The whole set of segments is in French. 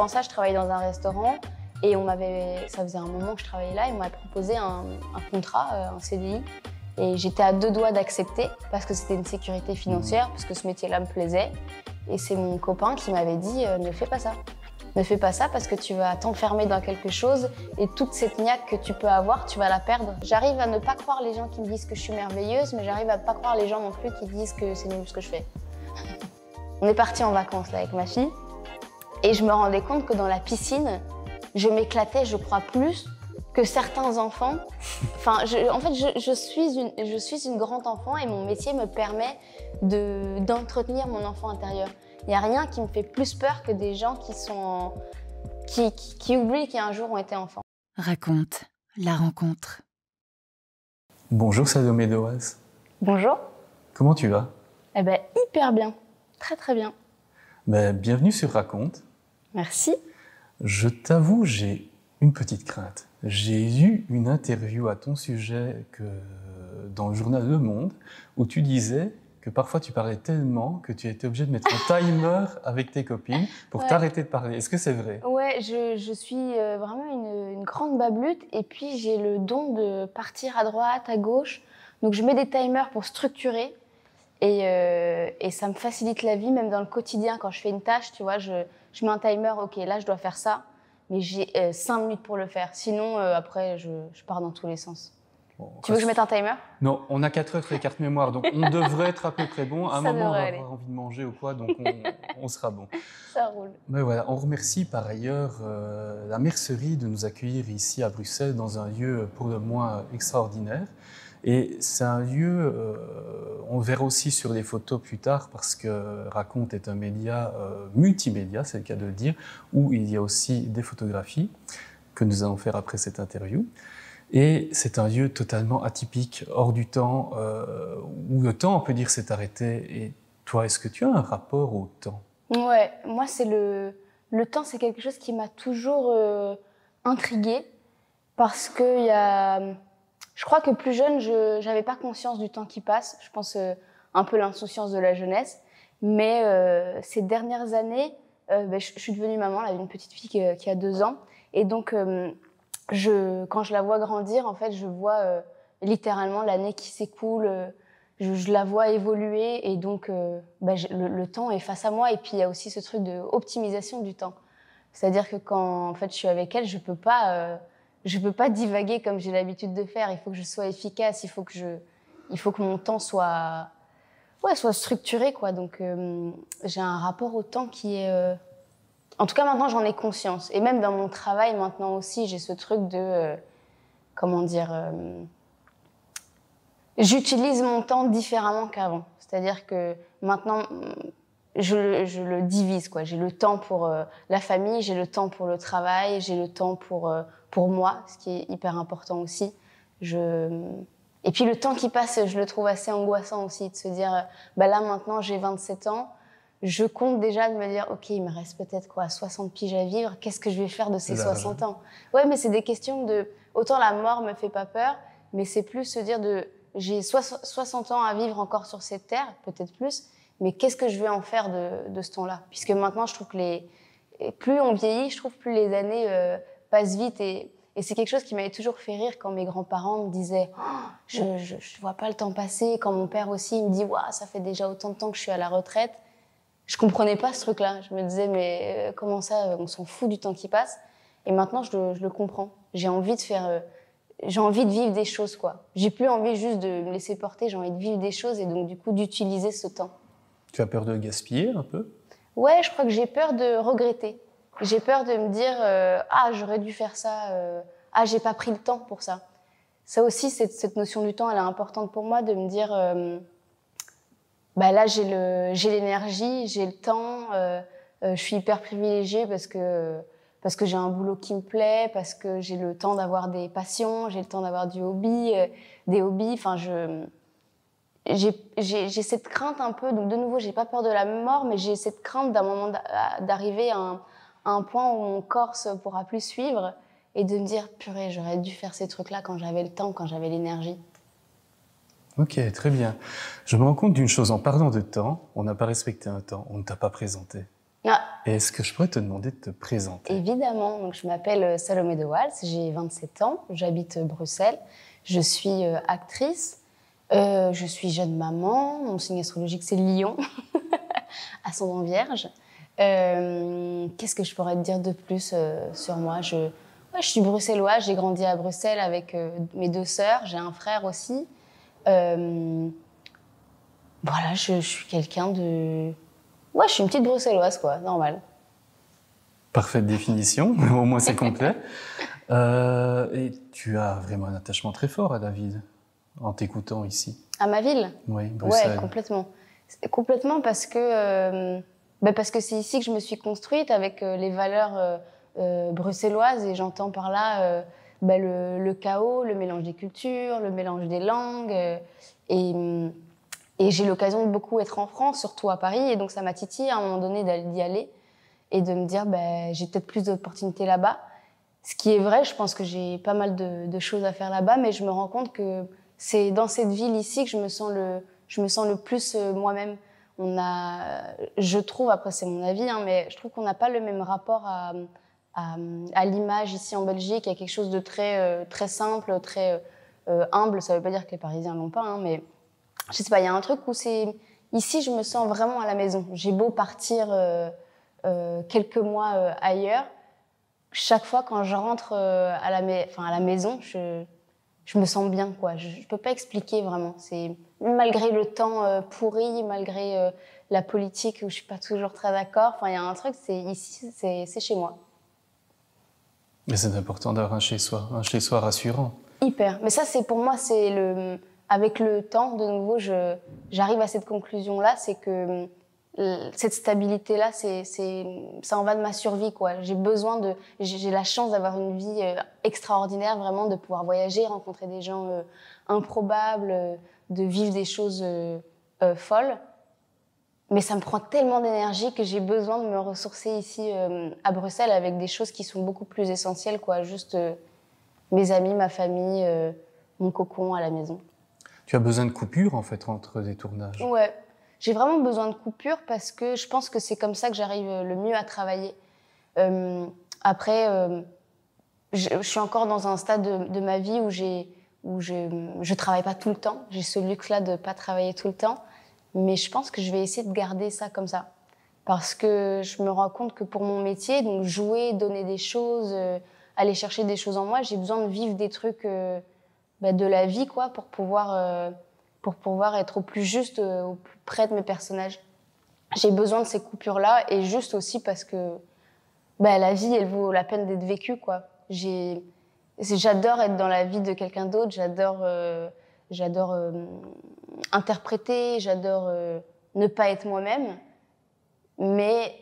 avant ça, je travaillais dans un restaurant et ça faisait un moment que je travaillais là et on m'a proposé un contrat, un CDI. Et j'étais à 2 doigts d'accepter parce que c'était une sécurité financière, parce que ce métier-là me plaisait. Et c'est mon copain qui m'avait dit ne fais pas ça. Ne fais pas ça parce que tu vas t'enfermer dans quelque chose et toute cette niaque que tu peux avoir, tu vas la perdre. J'arrive à ne pas croire les gens qui me disent que je suis merveilleuse, mais j'arrive à ne pas croire les gens non plus qui disent que c'est nul ce que je fais. On est parti en vacances là, avec ma fille et je me rendais compte que dans la piscine, je m'éclatais, je crois, plus que certains enfants. Enfin, en fait, je suis une grande enfant et mon métier me permet d'entretenir mon enfant intérieur. Il n'y a rien qui me fait plus peur que des gens qui oublient qu'un jour ont été enfants. Raconte la rencontre. Bonjour Salomé Doaz. Bonjour. Comment tu vas? Eh ben, hyper bien. Très très bien. Bienvenue sur Raconte. Merci. Je t'avoue, j'ai une petite crainte. J'ai eu une interview à ton sujet dans le journal Le Monde où tu disais que parfois tu parlais tellement que tu étais obligée de mettre un timer avec tes copines pour t'arrêter de parler. Est-ce que c'est vrai? Ouais, je suis vraiment une grande bablute et puis j'ai le don de partir à droite, à gauche. Donc je mets des timers pour structurer et ça me facilite la vie, même dans le quotidien. Quand je fais une tâche, tu vois, je mets un timer, ok, là je dois faire ça, mais j'ai 5 minutes pour le faire. Sinon, après, je pars dans tous les sens. Bon, tu veux que je mette un timer? Non, on a 4 heures sur les cartes mémoire, donc on devrait être à peu près bon. À un moment, on va avoir envie de manger ou quoi, donc on sera bon. Ça roule. Mais voilà, on remercie par ailleurs la mercerie de nous accueillir ici à Bruxelles dans un lieu pour le moins extraordinaire. Et c'est un lieu, on le verra aussi sur les photos plus tard, parce que Raconte est un média multimédia, c'est le cas de le dire, où il y a aussi des photographies que nous allons faire après cette interview. Et c'est un lieu totalement atypique, hors du temps, où le temps, on peut dire, s'est arrêté. Et toi, est-ce que tu as un rapport au temps? Ouais, moi, c'est le temps, c'est quelque chose qui m'a toujours intriguée, parce que je crois que plus jeune, je n'avais pas conscience du temps qui passe. Je pense un peu l'insouciance de la jeunesse. Mais ces dernières années, je suis devenue maman, là, d'une petite fille qui a 2 ans. Et donc, quand je la vois grandir, en fait, je vois littéralement l'année qui s'écoule. Je la vois évoluer et donc le temps est face à moi. Et puis, il y a aussi ce truc de optimisation du temps. C'est-à-dire que quand en fait, je suis avec elle, je peux pas divaguer comme j'ai l'habitude de faire. Il faut que je sois efficace, il faut que mon temps soit structuré, quoi. Donc, j'ai un rapport au temps qui est... En tout cas, maintenant, j'en ai conscience. Et même dans mon travail, maintenant aussi, j'ai ce truc de... comment dire... j'utilise mon temps différemment qu'avant. C'est-à-dire que maintenant, je le divise, quoi. J'ai le temps pour la famille, j'ai le temps pour le travail, j'ai le temps pour moi, ce qui est hyper important aussi. Et puis le temps qui passe, je le trouve assez angoissant aussi, de se dire, là maintenant j'ai 27 ans, je compte déjà de me dire, ok, il me reste peut-être 60 piges à vivre, qu'est-ce que je vais faire de ces 60 ans? Ouais, mais c'est des questions de... Autant la mort me fait pas peur, mais c'est plus se dire j'ai 60 ans à vivre encore sur cette terre, peut-être plus, mais qu'est-ce que je vais en faire de ce temps-là? Puisque maintenant, je trouve que plus on vieillit, je trouve plus les années passent vite. Et c'est quelque chose qui m'avait toujours fait rire quand mes grands-parents me disaient « je vois pas le temps passer ». Quand mon père aussi il me dit « Waouh, ça fait déjà autant de temps que je suis à la retraite ». Je comprenais pas ce truc-là. Je me disais « mais comment ça, on s'en fout du temps qui passe ». Et maintenant, je le comprends. J'ai envie de vivre des choses, quoi. J'ai plus envie juste de me laisser porter, j'ai envie de vivre des choses et donc du coup d'utiliser ce temps. Tu as peur de gaspiller un peu? Ouais, je crois que j'ai peur de regretter. J'ai peur de me dire ah, j'aurais dû faire ça, ah, j'ai pas pris le temps pour ça. Ça aussi, cette notion du temps, elle est importante pour moi, de me dire là, j'ai l'énergie, j'ai le temps, je suis hyper privilégiée parce que j'ai un boulot qui me plaît, parce que j'ai le temps d'avoir des passions, j'ai le temps d'avoir des hobbies. Enfin, j'ai cette crainte un peu, donc de nouveau, j'ai pas peur de la mort, mais j'ai cette crainte d'un moment d'arriver à un point où mon corps ne pourra plus suivre et de me dire, purée, j'aurais dû faire ces trucs-là quand j'avais le temps, quand j'avais l'énergie. Ok, très bien. Je me rends compte d'une chose, en parlant de temps, on n'a pas respecté un temps, on ne t'a pas présenté. Ah, Est-ce que je pourrais te demander de te présenter? évidemment, donc, je m'appelle Salomé de Waals, j'ai 27 ans, j'habite Bruxelles, je suis actrice, je suis jeune maman, mon signe astrologique c'est Lion, ascendant Vierge. Qu'est-ce que je pourrais te dire de plus sur moi? Ouais, je suis bruxelloise, j'ai grandi à Bruxelles avec mes 2 sœurs, j'ai un frère aussi. Voilà, je suis quelqu'un de... Ouais, je suis une petite bruxelloise, quoi, normal. Parfaite définition, au moins c'est complet. Et tu as vraiment un attachement très fort à David, en t'écoutant ici. À ma ville? Oui, Bruxelles. Ouais, complètement. Complètement parce que c'est ici que je me suis construite avec les valeurs bruxelloises et j'entends par là le chaos, le mélange des cultures, le mélange des langues et, et j'ai l'occasion de beaucoup être en France, surtout à Paris, et donc ça m'a titillé à un moment donné d'y aller et de me dire j'ai peut-être plus d'opportunités là-bas. Ce qui est vrai, je pense que j'ai pas mal de choses à faire là-bas, mais je me rends compte que c'est dans cette ville ici que je me sens le plus moi-même. Je trouve, après c'est mon avis, hein, mais je trouve qu'on n'a pas le même rapport à l'image ici en Belgique. Il y a quelque chose de très simple, très humble. Ça ne veut pas dire que les Parisiens l'ont pas, hein, mais je sais pas, il y a un truc où ici je me sens vraiment à la maison. J'ai beau partir quelques mois ailleurs, chaque fois quand je rentre à la maison, je me sens bien, quoi. Je peux pas expliquer vraiment. C'est malgré le temps pourri, malgré la politique où je suis pas toujours très d'accord. Enfin, il y a un truc, c'est chez moi. Mais c'est important d'avoir un chez-soi rassurant. Hyper. Mais ça, pour moi, avec le temps, de nouveau, j'arrive à cette conclusion-là, c'est que cette stabilité-là, ça en va de ma survie, quoi. J'ai la chance d'avoir une vie extraordinaire, vraiment, de pouvoir voyager, rencontrer des gens improbables, de vivre des choses folles. Mais ça me prend tellement d'énergie que j'ai besoin de me ressourcer ici à Bruxelles avec des choses qui sont beaucoup plus essentielles, quoi. Juste mes amis, ma famille, mon cocon à la maison. Tu as besoin de coupures, en fait, entre des tournages? Ouais. J'ai vraiment besoin de coupures parce que je pense que c'est comme ça que j'arrive le mieux à travailler. Après, je suis encore dans un stade de ma vie où je travaille pas tout le temps. J'ai ce luxe-là de pas travailler tout le temps. Mais je pense que je vais essayer de garder ça comme ça. Parce que je me rends compte que pour mon métier, donc jouer, donner des choses, aller chercher des choses en moi, j'ai besoin de vivre des trucs de la vie, quoi, pour pouvoir être au plus juste, au plus près de mes personnages. J'ai besoin de ces coupures-là et juste aussi parce que la vie, elle vaut la peine d'être vécue, quoi. J'adore être dans la vie de quelqu'un d'autre, j'adore interpréter, j'adore ne pas être moi-même, mais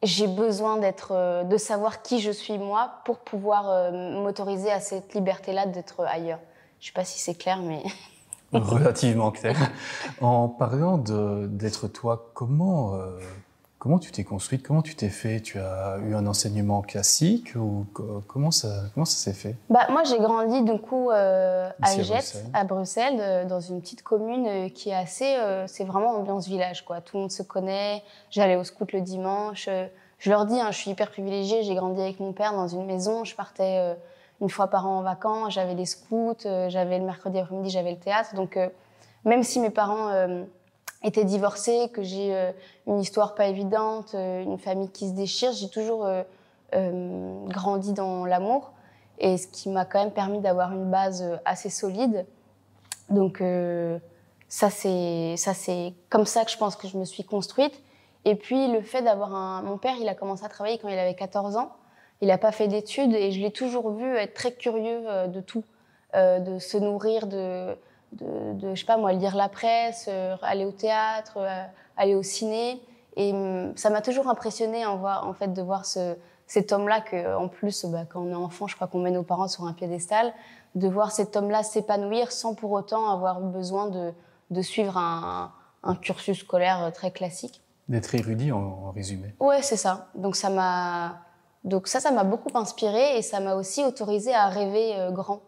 j'ai besoin de savoir qui je suis moi pour pouvoir m'autoriser à cette liberté-là d'être ailleurs. Je sais pas si c'est clair, mais... Relativement clair. En parlant d'être toi, comment tu t'es construite? Comment tu t'es fait? Tu as eu un enseignement classique ou comment ça s'est fait? Moi, j'ai grandi du coup à Jette, à Bruxelles, dans une petite commune qui est c'est vraiment ambiance village, quoi. Tout le monde se connaît. J'allais au scout le dimanche. Je leur dis, hein, je suis hyper privilégiée. J'ai grandi avec mon père dans une maison. Je partais une fois par an en vacances. J'avais les scouts. J'avais le mercredi après-midi, j'avais le théâtre. Donc, même si mes parents étaient divorcés, que j'ai une histoire pas évidente, une famille qui se déchire, j'ai toujours grandi dans l'amour, et ce qui m'a quand même permis d'avoir une base assez solide. Donc ça c'est comme ça que je pense que je me suis construite. Et puis le fait d'avoir mon père, il a commencé à travailler quand il avait 14 ans. Il n'a pas fait d'études et je l'ai toujours vu être très curieux de tout, de se nourrir de je sais pas moi, lire la presse, aller au théâtre, aller au ciné. Et ça m'a toujours impressionnée de voir cet homme-là que, en plus, quand on est enfant, je crois qu'on met nos parents sur un piédestal, de voir cet homme-là s'épanouir sans pour autant avoir besoin de suivre un cursus scolaire très classique. D'être érudit en résumé. Ouais, c'est ça. Donc ça m'a beaucoup inspirée et ça m'a aussi autorisée à rêver grand.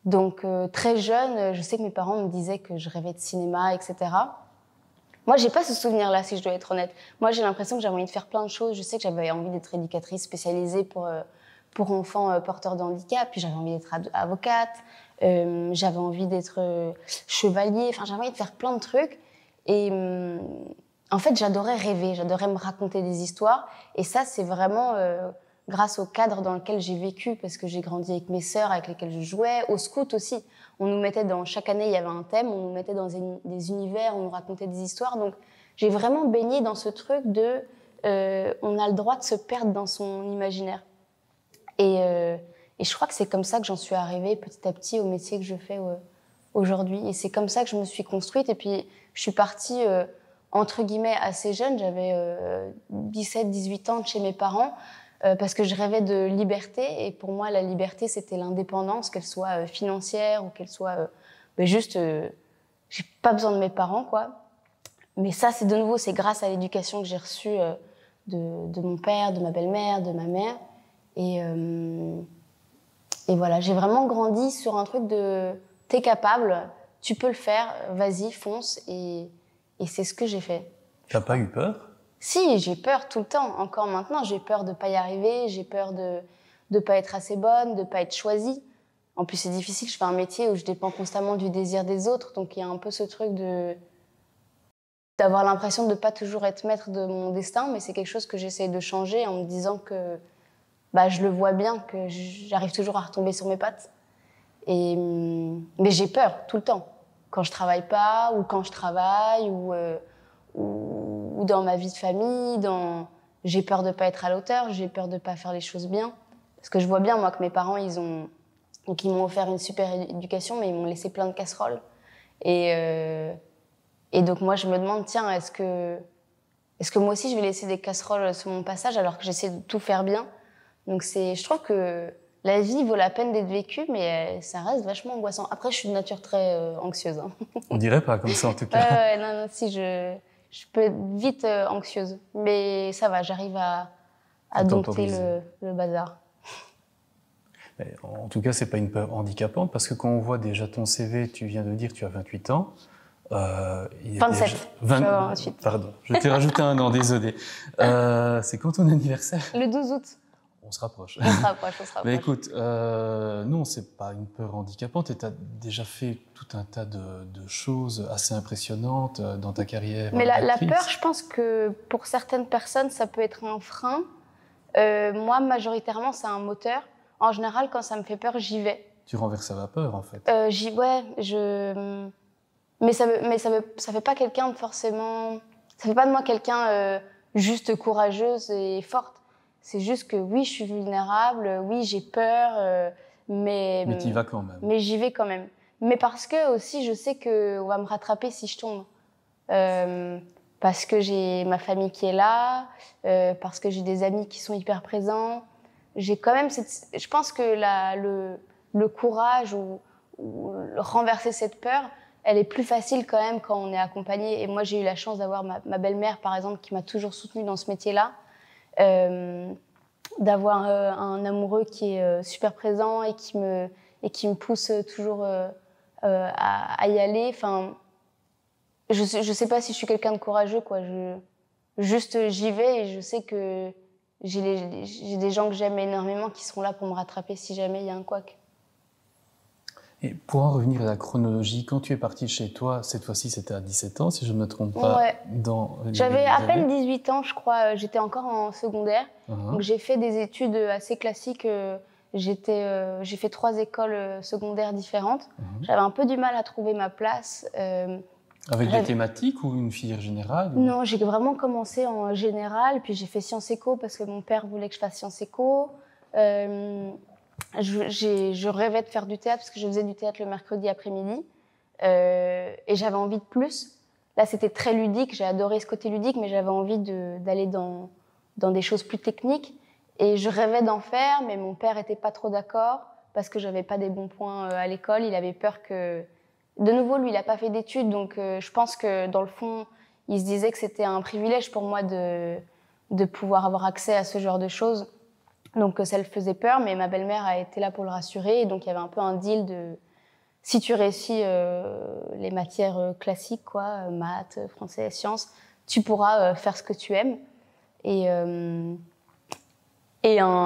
Donc très jeune, je sais que mes parents me disaient que je rêvais de cinéma, etc. Moi, j'ai pas ce souvenir-là, si je dois être honnête. Moi, j'ai l'impression que j'avais envie de faire plein de choses. Je sais que j'avais envie d'être éducatrice spécialisée pour enfants porteurs de handicap, puis j'avais envie d'être avocate, j'avais envie d'être chevalier, enfin, j'avais envie de faire plein de trucs. Et en fait, j'adorais rêver, j'adorais me raconter des histoires. Et ça, c'est vraiment grâce au cadre dans lequel j'ai vécu, parce que j'ai grandi avec mes sœurs, avec lesquelles je jouais, au scout aussi. On nous mettait chaque année, il y avait un thème, on nous mettait dans des univers, on nous racontait des histoires. Donc, j'ai vraiment baigné dans ce truc de on a le droit de se perdre dans son imaginaire. Et je crois que c'est comme ça que j'en suis arrivée petit à petit au métier que je fais aujourd'hui. Et c'est comme ça que je me suis construite. Et puis, je suis partie, entre guillemets, assez jeune. J'avais 17-18 ans de chez mes parents parce que je rêvais de liberté. Et pour moi, la liberté, c'était l'indépendance, qu'elle soit financière ou qu'elle soit juste... j'ai pas besoin de mes parents, quoi. Mais ça, c'est de nouveau, c'est grâce à l'éducation que j'ai reçue de mon père, de ma belle-mère, de ma mère. Et voilà, j'ai vraiment grandi sur un truc de t'es capable, tu peux le faire, vas-y, fonce. Et c'est ce que j'ai fait. T'as pas eu peur? Si, j'ai peur tout le temps. Encore maintenant, j'ai peur de pas y arriver, j'ai peur de pas être assez bonne, de pas être choisie. En plus, c'est difficile, je fais un métier où je dépends constamment du désir des autres. Donc, il y a un peu ce truc d'avoir l'impression de pas toujours être maître de mon destin. Mais c'est quelque chose que j'essaie de changer en me disant que je le vois bien, que j'arrive toujours à retomber sur mes pattes. Mais j'ai peur tout le temps. Quand je travaille pas, ou quand je travaille, ou dans ma vie de famille, j'ai peur de pas être à l'auteur, j'ai peur de pas faire les choses bien. Parce que je vois bien, moi, que mes parents, ils m'ont offert une super éducation, mais ils m'ont laissé plein de casseroles. Et donc, moi, je me demande, tiens, est-ce que moi aussi, je vais laisser des casseroles sur mon passage alors que j'essaie de tout faire bien? Donc, je trouve que la vie vaut la peine d'être vécue, mais ça reste vachement angoissant. Après, je suis de nature très anxieuse. Hein. On dirait pas comme ça, en tout cas. Non, si, je peux être vite anxieuse. Mais ça va, j'arrive à dompter le bazar. Mais en tout cas, c'est pas une peur handicapante, parce que quand on voit déjà ton CV, tu viens de dire que tu as 28 ans. 27. 28. Pardon, je t'ai rajouté un an, désolé. C'est quand ton anniversaire? Le 12 août. On se rapproche. On se rapproche. Mais écoute, non, c'est pas une peur handicapante, et tu as déjà fait tout un tas de choses assez impressionnantes dans ta carrière. Mais la peur, je pense que pour certaines personnes, ça peut être un frein. Moi, majoritairement, c'est un moteur. En général, quand ça me fait peur, j'y vais. Tu renverses à vapeur, en fait. Mais ça fait pas quelqu'un de forcément... Ça fait pas de moi quelqu'un juste courageuse et forte. C'est juste que oui, je suis vulnérable, oui, j'ai peur, mais tu y vas quand même. Mais j'y vais quand même. Mais parce que aussi, je sais qu'on va me rattraper si je tombe. Parce que j'ai ma famille qui est là, parce que j'ai des amis qui sont hyper présents. J'ai quand même je pense que le courage ou renverser cette peur, elle est plus facile quand même quand on est accompagné. Et moi, j'ai eu la chance d'avoir ma belle-mère, par exemple, qui m'a toujours soutenue dans ce métier-là. D'avoir un amoureux qui est super présent et qui me pousse toujours à y aller. Enfin, je sais pas si je suis quelqu'un de courageux, quoi. Juste j'y vais, et je sais que j'ai des gens que j'aime énormément qui seront là pour me rattraper si jamais il y a un couac. Et pour en revenir à la chronologie, quand tu es partie de chez toi, cette fois-ci c'était à 17 ans, si je ne me trompe pas. Ouais. J'avais à peine 18 ans, je crois. J'étais encore en secondaire. Donc j'ai fait des études assez classiques. J'ai fait 3 écoles secondaires différentes. J'avais un peu du mal à trouver ma place. Avec des thématiques ou une filière générale? Non, j'ai vraiment commencé en général, puis j'ai fait Sciences Éco parce que mon père voulait que je fasse Sciences Éco. Je rêvais de faire du théâtre parce que je faisais du théâtre le mercredi après-midi et j'avais envie de plus. Là, c'était très ludique, j'ai adoré ce côté ludique, mais j'avais envie d'aller dans des choses plus techniques et je rêvais d'en faire, mais mon père était pas trop d'accord parce que j'avais pas des bons points à l'école. Il avait peur que... De nouveau, lui, il a pas fait d'études, donc je pense que dans le fond, il se disait que c'était un privilège pour moi de pouvoir avoir accès à ce genre de choses. Donc ça le faisait peur, mais ma belle-mère a été là pour le rassurer. Et donc il y avait un peu un deal si tu réussis les matières classiques, quoi, maths, français, sciences, tu pourras faire ce que tu aimes. Et en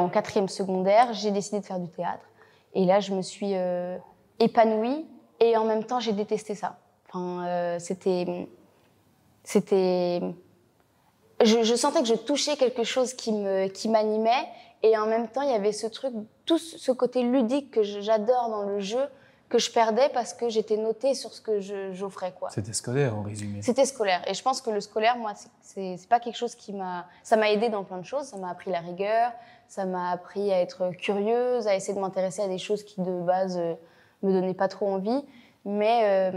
4e secondaire, j'ai décidé de faire du théâtre. Et là, je me suis épanouie et en même temps, j'ai détesté ça. Enfin, je sentais que je touchais quelque chose qui m'animait et en même temps, il y avait ce truc, tout ce côté ludique que j'adore dans le jeu, que je perdais parce que j'étais notée sur ce que j'offrais, quoi. C'était scolaire, en résumé. C'était scolaire. Et je pense que le scolaire, moi, c'est pas quelque chose ça m'a aidé dans plein de choses. Ça m'a appris la rigueur, ça m'a appris à être curieuse, à essayer de m'intéresser à des choses qui, de base, me donnaient pas trop envie. Mais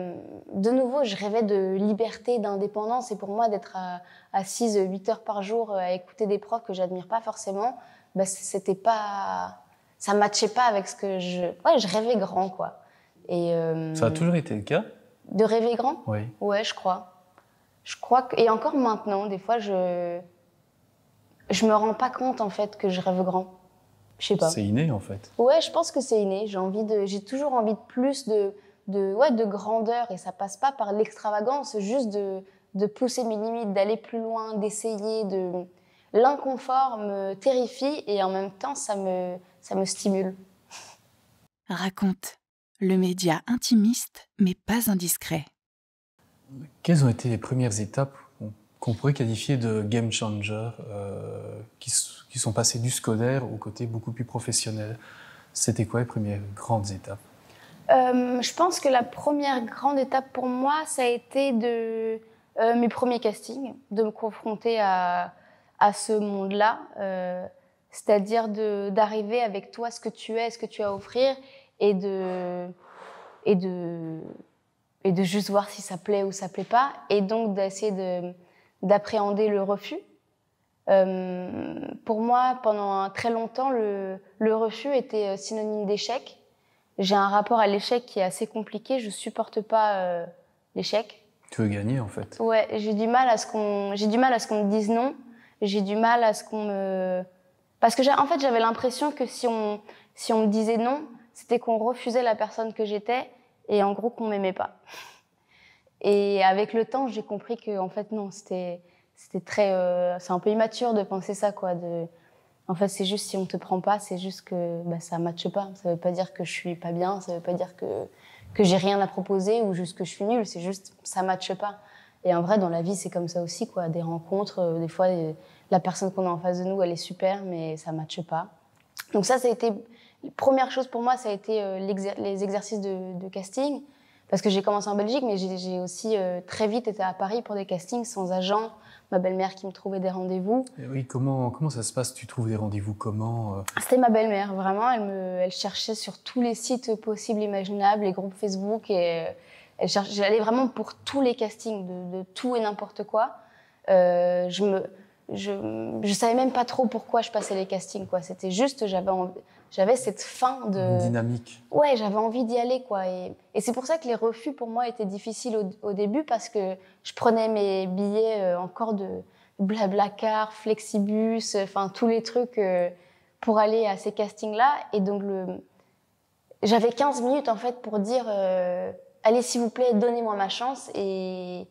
de nouveau, je rêvais de liberté, d'indépendance. Et pour moi, d'être assise 8 heures par jour à écouter des profs que j'admire pas forcément, bah, c'était pas... Ça matchait pas avec ce que je rêvais grand, quoi. Et, ça a toujours été le cas? De rêver grand? Oui. Ouais, je crois. Et encore maintenant, des fois, je me rends pas compte, en fait, que je rêve grand. Je sais pas. C'est inné, en fait. Ouais, je pense que c'est inné. J'ai toujours envie de plus, de grandeur, et ça passe pas par l'extravagance, juste de pousser mes limites, d'aller plus loin, d'essayer. L'inconfort me terrifie et en même temps, ça me stimule. Raconte, le média intimiste, mais pas indiscret. Quelles ont été les premières étapes qu'on pourrait qualifier de game changer, qui sont passées du scolaire au côté beaucoup plus professionnel? C'était quoi les premières grandes étapes? Je pense que la première grande étape pour moi, ça a été mes premiers castings, de me confronter à ce monde-là, c'est-à-dire d'arriver avec toi, ce que tu es, ce que tu as à offrir, et de juste voir si ça plaît ou ça plaît pas, et donc d'essayer d'appréhender le refus. Pour moi, pendant très longtemps, le refus était synonyme d'échec. J'ai un rapport à l'échec qui est assez compliqué. Je supporte pas l'échec. Tu veux gagner, en fait. Ouais, j'ai du mal à ce qu'on me dise non. J'ai du mal à ce qu'on me... Parce que en fait, j'avais l'impression que si on me disait non, c'était qu'on refusait la personne que j'étais et en gros qu'on m'aimait pas. Et avec le temps, j'ai compris que en fait non, c'était très... c'est un peu immature de penser ça, quoi. En fait, c'est juste si on te prend pas, c'est juste que ça matche pas. Ça veut pas dire que je suis pas bien, ça veut pas dire que j'ai rien à proposer ou juste que je suis nulle, c'est juste ça matche pas. Et en vrai, dans la vie, c'est comme ça aussi, quoi. Des rencontres, des fois, la personne qu'on a en face de nous, elle est super, mais ça matche pas. Donc ça a été... La première chose pour moi, ça a été les exercices de casting. Parce que j'ai commencé en Belgique, mais j'ai aussi très vite été à Paris pour des castings sans agent. Ma belle-mère qui me trouvait des rendez-vous. Et oui, comment ça se passe? Tu trouves des rendez-vous comment? C'était ma belle-mère, vraiment. Elle cherchait sur tous les sites possibles, imaginables, les groupes Facebook. Et j'allais vraiment pour tous les castings, de tout et n'importe quoi. Je savais même pas trop pourquoi je passais les castings, quoi. C'était juste, j'avais cette faim de... Une dynamique. Ouais, j'avais envie d'y aller, quoi. Et c'est pour ça que les refus, pour moi, étaient difficiles au début, parce que je prenais mes billets encore de Blablacar, Flexibus, enfin, tous les trucs pour aller à ces castings-là. Et donc, j'avais 15 minutes, en fait, pour dire allez, s'il vous plaît, donnez-moi ma chance. Et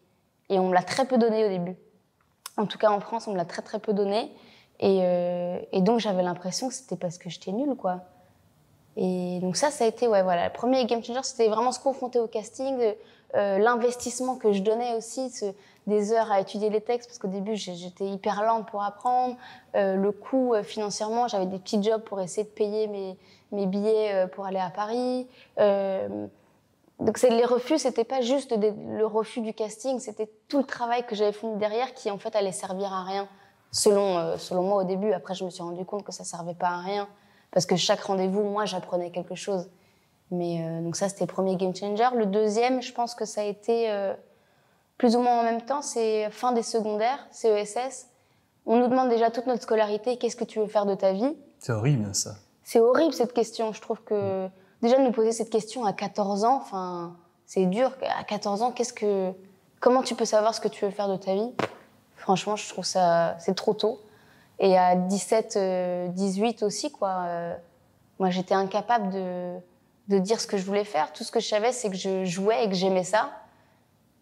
on me l'a très peu donné au début. En tout cas, en France, on me l'a très, très peu donné. Et donc, j'avais l'impression que c'était parce que j'étais nulle, quoi. Et donc ça a été, ouais, voilà, le premier game changer, c'était vraiment se confronter au casting, l'investissement que je donnais aussi, des heures à étudier les textes, parce qu'au début, j'étais hyper lente pour apprendre. Le coût, financièrement, j'avais des petits jobs pour essayer de payer mes billets pour aller à Paris. Donc les refus, c'était pas juste le refus du casting, c'était tout le travail que j'avais fourni derrière qui, en fait, allait servir à rien, selon moi au début. Après, je me suis rendu compte que ça servait pas à rien. Parce que chaque rendez-vous, moi, j'apprenais quelque chose. Mais donc ça, c'était le premier game changer. Le deuxième, je pense que ça a été plus ou moins en même temps, c'est fin des secondaires, CESS. On nous demande déjà toute notre scolarité, qu'est-ce que tu veux faire de ta vie? C'est horrible, ça. C'est horrible, cette question. Je trouve que déjà de nous poser cette question à 14 ans, enfin, c'est dur. À 14 ans, comment tu peux savoir ce que tu veux faire de ta vie? Franchement, je trouve ça, c'est trop tôt. Et à 17, 18 aussi, quoi. Moi, j'étais incapable de dire ce que je voulais faire. Tout ce que je savais, c'est que je jouais et que j'aimais ça,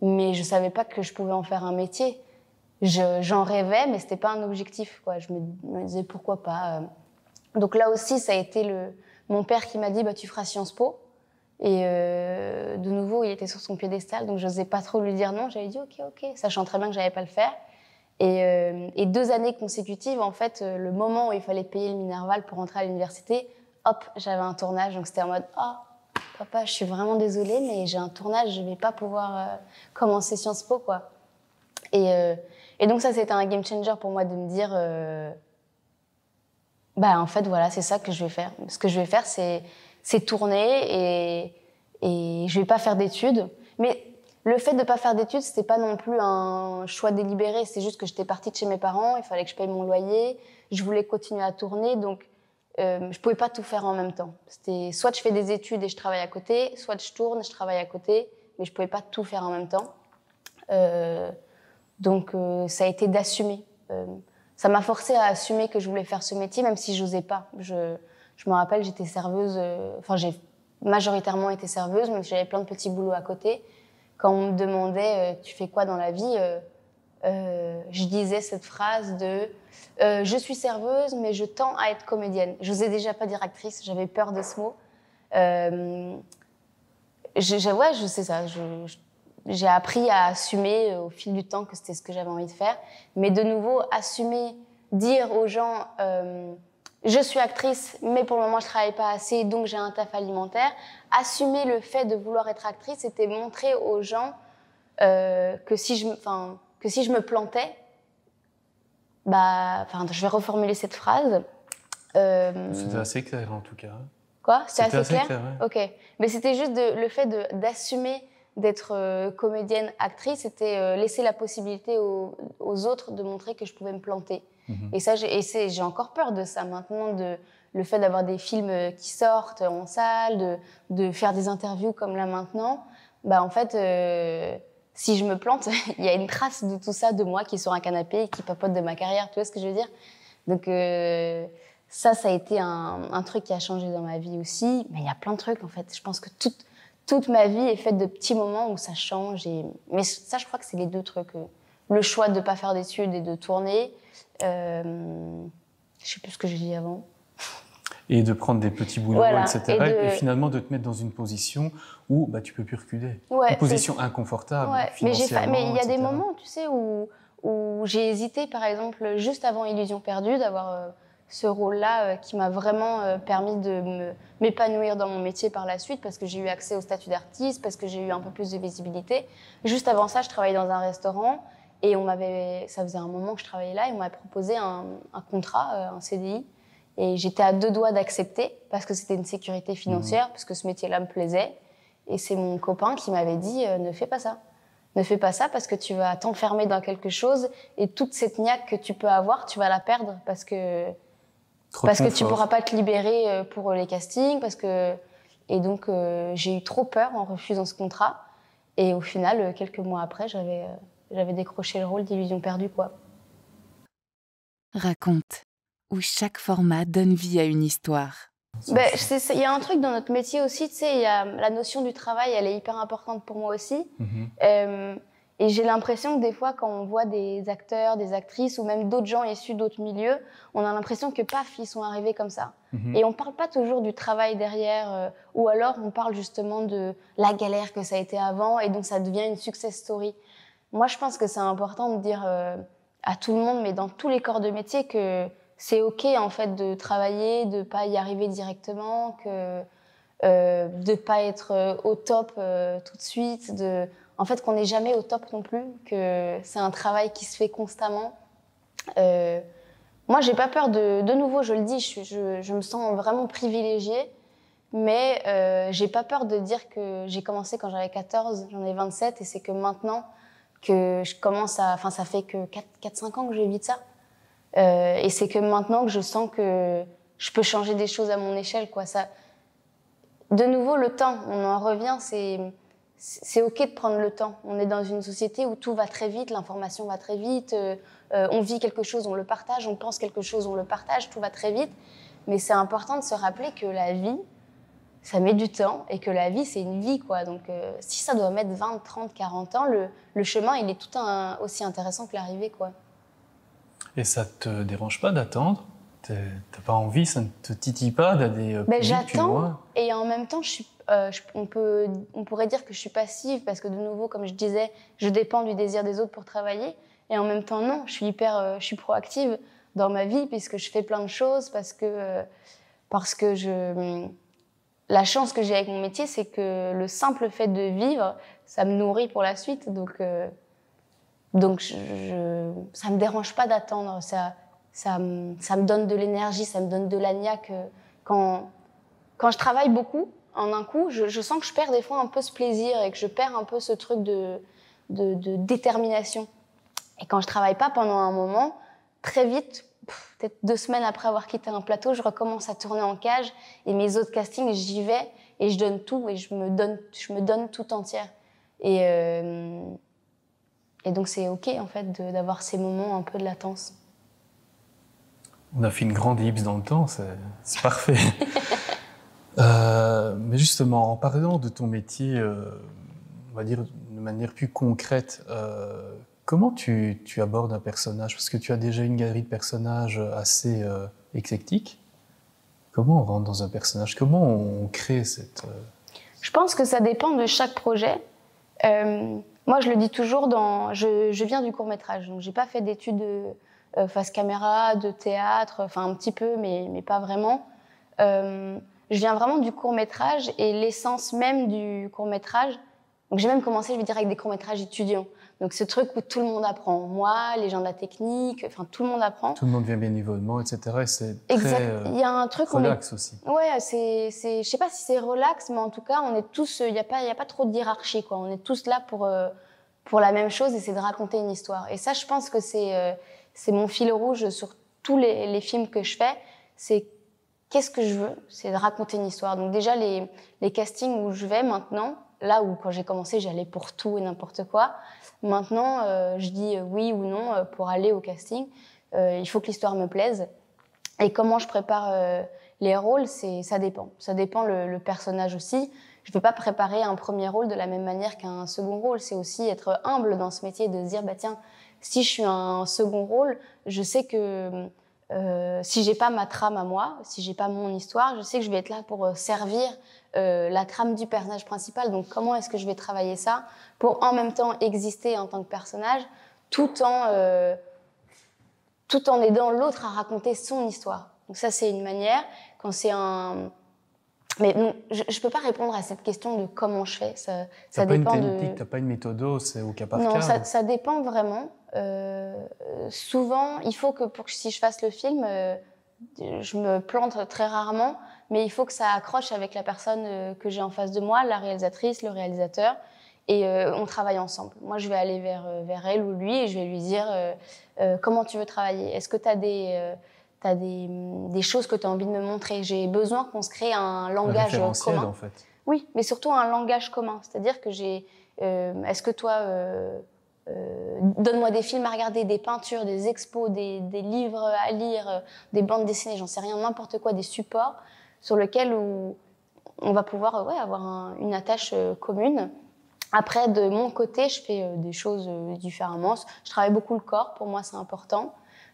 mais je savais pas que je pouvais en faire un métier. J'en rêvais, mais c'était pas un objectif, quoi. Je me disais pourquoi pas. Donc là aussi, ça a été mon père qui m'a dit bah tu feras Sciences Po. Et de nouveau, il était sur son piédestal, donc je n'osais pas trop lui dire non. J'avais dit ok, sachant très bien que j'allais pas le faire. Et 2 années consécutives, en fait, le moment où il fallait payer le Minerval pour rentrer à l'université, hop, j'avais un tournage. Donc c'était en mode papa, je suis vraiment désolée, mais j'ai un tournage, je vais pas pouvoir commencer Sciences Po, quoi. Et donc ça, c'était un game changer pour moi de me dire bah en fait voilà, c'est ça que je vais faire. Ce que je vais faire, c'est tourner et je vais pas faire d'études. Mais le fait de pas faire d'études, c'était pas non plus un choix délibéré. C'est juste que j'étais partie de chez mes parents, il fallait que je paye mon loyer, je voulais continuer à tourner, donc je pouvais pas tout faire en même temps. C'était soit je fais des études et je travaille à côté, soit je tourne et je travaille à côté, mais je pouvais pas tout faire en même temps. Donc ça a été d'assumer. Ça m'a forcé à assumer que je voulais faire ce métier, même si j'osais pas. Je me rappelle, j'étais serveuse, j'ai majoritairement été serveuse, mais j'avais plein de petits boulots à côté. Quand on me demandait tu fais quoi dans la vie, je disais cette phrase de je suis serveuse, mais je tends à être comédienne. J'osais déjà pas dire actrice, j'avais peur de ce mot. Je sais ça. J'ai appris à assumer au fil du temps que c'était ce que j'avais envie de faire. Mais de nouveau, assumer, dire aux gens je suis actrice, mais pour le moment je travaille pas assez, donc j'ai un taf alimentaire. Assumer le fait de vouloir être actrice, c'était montrer aux gens que si je me plantais, je vais reformuler cette phrase. C'était assez clair en tout cas. Quoi? C'était assez clair, ouais. Ok. Mais c'était juste le fait d'assumer d'être comédienne, actrice, c'était laisser la possibilité aux autres de montrer que je pouvais me planter. Et ça, j'ai encore peur de ça maintenant, le fait d'avoir des films qui sortent en salle, de faire des interviews comme là maintenant. Bah en fait, si je me plante, il y a une trace de tout ça de moi qui est sur un canapé et qui papote de ma carrière. Tu vois ce que je veux dire? Donc ça a été un truc qui a changé dans ma vie aussi. Mais il y a plein de trucs en fait. Je pense que toute ma vie est faite de petits moments où ça change. Mais ça, je crois que c'est les 2 trucs. Le choix de ne pas faire d'études et de tourner. Je ne sais plus ce que j'ai dit avant. Et de prendre des petits boulots, voilà. etc. Et finalement de te mettre dans une position où tu ne peux plus reculer. Une position inconfortable, financièrement, mais il y a des etc. moments, tu sais, où j'ai hésité, par exemple, juste avant Illusion perdue, d'avoir ce rôle-là qui m'a vraiment permis de m'épanouir dans mon métier par la suite, parce que j'ai eu accès au statut d'artiste, parce que j'ai eu un peu plus de visibilité. Juste avant ça, je travaillais dans un restaurant et ça faisait un moment que je travaillais là et on m'avait proposé un contrat, un CDI. Et j'étais à 2 doigts d'accepter parce que c'était une sécurité financière, parce que ce métier-là me plaisait. Et c'est mon copain qui m'avait dit ne fais pas ça. Ne fais pas ça parce que tu vas t'enfermer dans quelque chose et toute cette niaque que tu peux avoir, tu vas la perdre parce que tu pourras pas te libérer pour les castings. Et donc, j'ai eu trop peur en refusant ce contrat. Et au final, quelques mois après, j'avais décroché le rôle d'Illusion perdue, quoi. Raconte, où chaque format donne vie à une histoire. Il y a un truc dans notre métier aussi, tu sais, il y a la notion du travail, elle est hyper importante pour moi aussi. Et j'ai l'impression que des fois, quand on voit des acteurs, des actrices ou même d'autres gens issus d'autres milieux, on a l'impression que paf, ils sont arrivés comme ça. Et on parle pas toujours du travail derrière, ou alors on parle justement de la galère que ça a été avant, et donc ça devient une success story. Moi, je pense que c'est important de dire à tout le monde, mais dans tous les corps de métier, que c'est ok en fait de travailler, de pas y arriver directement, de pas être au top tout de suite, en fait qu'on n'est jamais au top non plus, que c'est un travail qui se fait constamment. Moi, j'ai pas peur de nouveau, je le dis, je me sens vraiment privilégiée, mais j'ai pas peur de dire que j'ai commencé quand j'avais 14, j'en ai 27, et c'est que maintenant que je commence ça fait que 4-5 ans que je vis de ça. Et c'est que maintenant que je sens que je peux changer des choses à mon échelle, quoi. Ça, de nouveau, le temps, on en revient, c'est ok de prendre le temps. On est dans une société où tout va très vite, l'information va très vite, on vit quelque chose, on le partage, on pense quelque chose, on le partage, tout va très vite. Mais c'est important de se rappeler que la vie, ça met du temps et que la vie, c'est une vie, quoi. Donc, si ça doit mettre 20, 30, 40 ans, le chemin, il est tout aussi intéressant que l'arrivée, quoi. Et ça te dérange pas d'attendre? T'as pas envie, ça ne te titille pas d'aller plus vite, plus j'attends, loin? et en même temps, on pourrait dire que je suis passive parce que, de nouveau, comme je disais, je dépends du désir des autres pour travailler. Et en même temps, non, je suis proactive dans ma vie puisque je fais plein de choses, parce que la chance que j'ai avec mon métier, c'est que le simple fait de vivre, ça me nourrit pour la suite. Donc ça me dérange pas d'attendre. Ça me donne de l'énergie, ça me donne de la niaque. Quand je travaille beaucoup, en un coup, je sens que je perds des fois un peu ce plaisir et que je perds un peu ce truc de détermination. Et quand je travaille pas pendant un moment, très vite, peut-être 2 semaines après avoir quitté un plateau, je recommence à tourner en cage, et mes autres castings, j'y vais et je donne tout, et je me donne tout entière. Et donc c'est ok, en fait, d'avoir ces moments un peu de latence. On a fait une grande ellipse dans le temps, c'est parfait. Mais justement, en parlant de ton métier, on va dire de manière plus concrète, comment tu abordes un personnage? Parce que tu as déjà une galerie de personnages assez éclectique. Comment on rentre dans un personnage? Comment on crée cette... Je pense que ça dépend de chaque projet. Moi, je le dis toujours, je viens du court-métrage, donc j'ai pas fait d'études face caméra, de théâtre, enfin un petit peu, mais pas vraiment. Je viens vraiment du court-métrage, et l'essence même du court-métrage. Donc j'ai même commencé, je vais dire, avec des courts-métrages étudiants. Donc ce truc où tout le monde apprend. Moi, les gens de la technique, enfin tout le monde apprend. Tout le monde vient bénévolement, etc. Et c'est Il y a un truc relax aussi. Ouais, je sais pas si c'est relax, mais en tout cas, on est tous, il y a pas trop de hiérarchie, quoi. On est tous là pour la même chose, et c'est de raconter une histoire. Et ça, je pense que c'est mon fil rouge sur tous les films que je fais. C'est qu'est-ce que je veux? C'est de raconter une histoire. Donc déjà, les castings où je vais maintenant, là où quand j'ai commencé, j'allais pour tout et n'importe quoi. Maintenant, je dis oui ou non pour aller au casting. Il faut que l'histoire me plaise. Et comment je prépare les rôles, ça dépend. Ça dépend le personnage aussi. Je ne vais pas préparer un premier rôle de la même manière qu'un second rôle. C'est aussi être humble dans ce métier, de se dire, bah tiens, si je suis un second rôle, je sais que si j'ai pas ma trame à moi, si j'ai pas mon histoire, je sais que je vais être là pour servir la trame du personnage principal. Donc comment est-ce que je vais travailler ça pour en même temps exister en tant que personnage, tout en aidant l'autre à raconter son histoire. Donc ça, c'est une manière. Quand c'est un... Mais non, je peux pas répondre à cette question de comment je fais. Ça dépend de... T'as pas une technique, t'as pas une méthode, c'est au cas par cas. Non, ça dépend vraiment. Souvent, il faut que si je fasse le film, je me plante très rarement, mais il faut que ça accroche avec la personne que j'ai en face de moi, la réalisatrice, le réalisateur, et on travaille ensemble. Moi, je vais aller vers elle ou lui, et je vais lui dire comment tu veux travailler. Est-ce que tu as des choses que tu as envie de me montrer? J'ai besoin qu'on se crée un langage commun. En fait. Oui, mais surtout un langage commun. C'est-à-dire que est-ce que toi... donne-moi des films à regarder, des peintures, des expos, des livres à lire, des bandes dessinées, j'en sais rien, n'importe quoi, des supports sur lesquels on va pouvoir avoir une attache commune. Après, de mon côté, je fais des choses différemment. Je travaille beaucoup le corps, pour moi c'est important.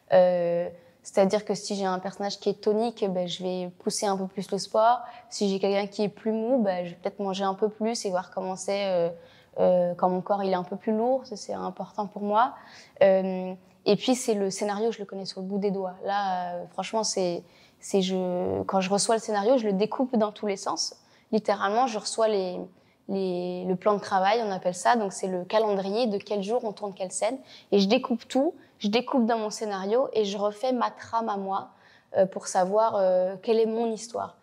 C'est-à-dire que si j'ai un personnage qui est tonique, je vais pousser un peu plus le sport. Si j'ai quelqu'un qui est plus mou, je vais peut-être manger un peu plus et voir comment c'est quand mon corps il est un peu plus lourd. C'est important pour moi. Et puis c'est le scénario, je le connais sur le bout des doigts. Là, franchement, quand je reçois le scénario, je le découpe dans tous les sens. Littéralement, je reçois le plan de travail, on appelle ça. Donc c'est le calendrier de quel jour on tourne quelle scène. Et je découpe tout. Je découpe dans mon scénario et je refais ma trame à moi pour savoir quelle est mon histoire.